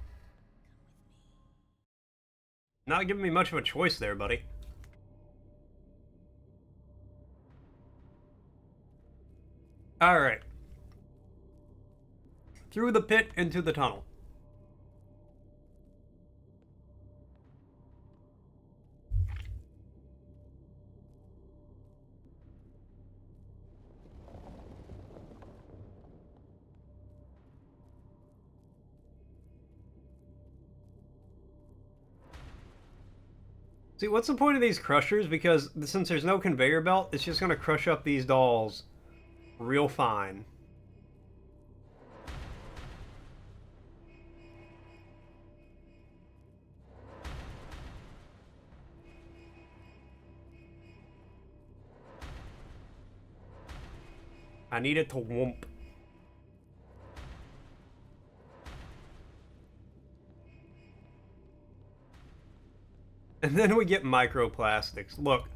Not giving me much of a choice there, buddy. Alright. Through the pit into the tunnel. See, what's the point of these crushers? Because since there's no conveyor belt, it's just going to crush up these dolls real fine. I need it to whoomp. And then we get microplastics. Look,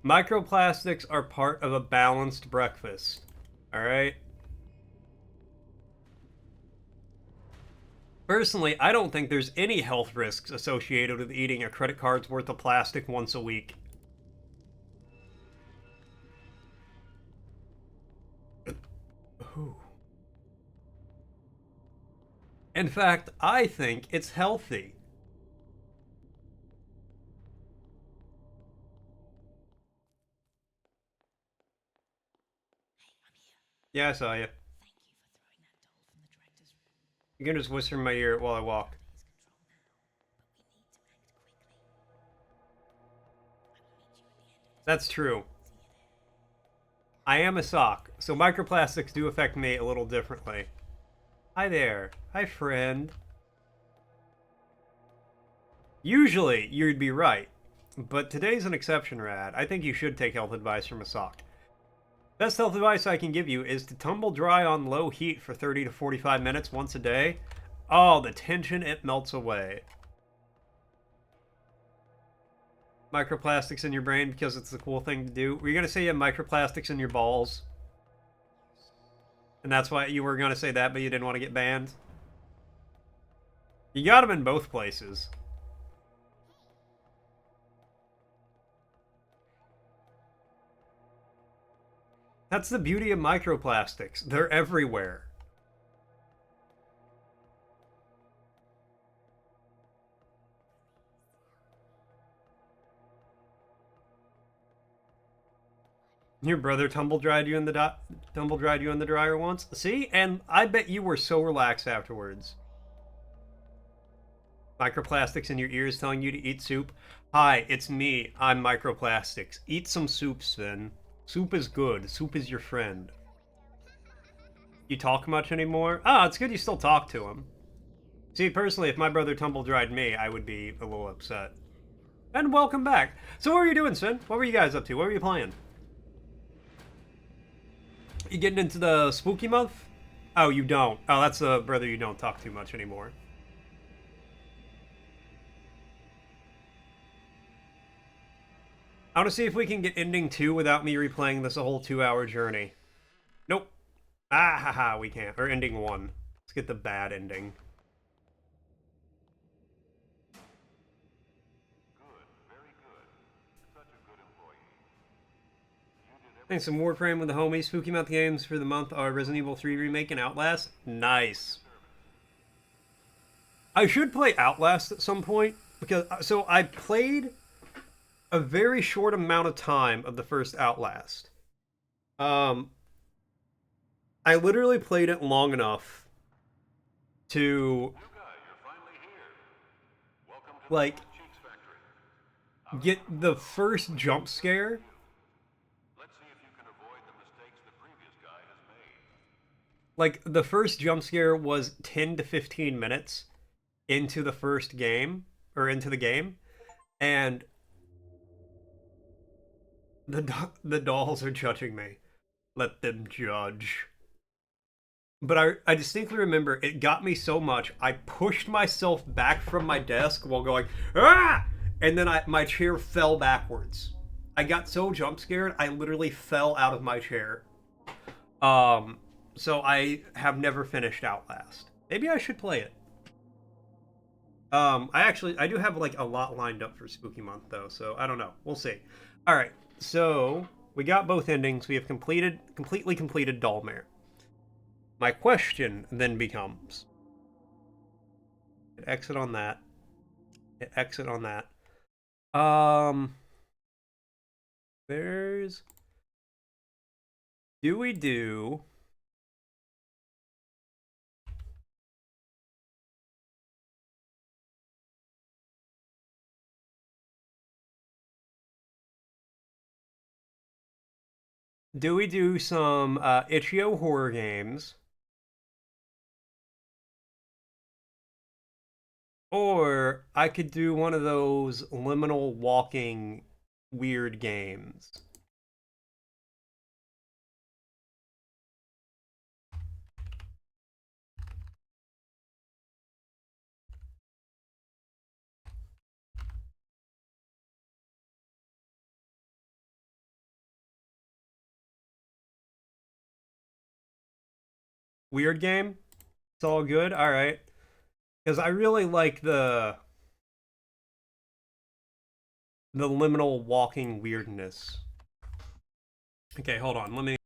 microplastics are part of a balanced breakfast. Alright? Personally, I don't think there's any health risks associated with eating a credit card's worth of plastic once a week. Ooh. In fact, I think it's healthy. Yeah, I saw you. Thank you for throwing that doll from the director's room. You can just whisper in my ear while I walk. His control now, but we need to act quickly. I will meet you at the end of this. That's true. See you there. I am a sock, so microplastics do affect me a little differently. Hi there. Hi, friend. Usually, you'd be right. But today's an exception, Rad. I think you should take health advice from a sock. Best health advice I can give you is to tumble dry on low heat for 30 to 45 minutes once a day. Oh, the tension, it melts away. Microplastics in your brain because it's the cool thing to do. Were you going to say you have microplastics in your balls? And that's why you were going to say that, but you didn't want to get banned? You got them in both places. That's the beauty of microplastics. They're everywhere. Your brother tumble dried you in the dryer once. See, and I bet you were so relaxed afterwards. Microplastics in your ears telling you to eat soup. Hi, it's me. I'm microplastics. Eat some soup, Sven. Soup is good. Soup is your friend. You talk much anymore? Ah, it's good you still talk to him. See, personally, if my brother tumble-dried me, I would be a little upset. And welcome back. So what were you doing, Sven? What were you guys up to? What were you playing? You getting into the spooky month? Oh, you don't. Oh, that's a brother you don't talk too much anymore. I want to see if we can get ending 2 without me replaying this a whole 2-hour journey. Nope. Ah, haha, we can't. Or ending 1. Let's get the bad ending. Good, very good. Such a good employee. You did Thanks some Warframe with the homies. Spooky Month games for the month are Resident Evil 3 Remake and Outlast. Nice. I should play Outlast at some point. Because, so I played a very short amount of time of the first Outlast. I literally played it long enough to New guy, you're finally here. Welcome to like the Cheeks Factory. get the first jump scare. Let's see if you can avoid the mistakes the previous guy has made. Like the first jump scare was 10 to 15 minutes into the first game or into the game, and the dolls are judging me. Let them judge. But I distinctly remember it got me so much, I pushed myself back from my desk while going, ah! And then my chair fell backwards. I got so jump scared, I literally fell out of my chair. So I have never finished Outlast. Maybe I should play it. I do have like a lot lined up for Spooky Month though, so I don't know. We'll see. All right, so we got both endings. We have completely completed Dollmare. My question then becomes: exit on that. Exit on that. There's. Do we do? Do we do some itch.io horror games? Or I could do one of those liminal walking weird games. Weird game? It's all good? Alright. Because I really like the liminal walking weirdness. Okay, hold on. Let me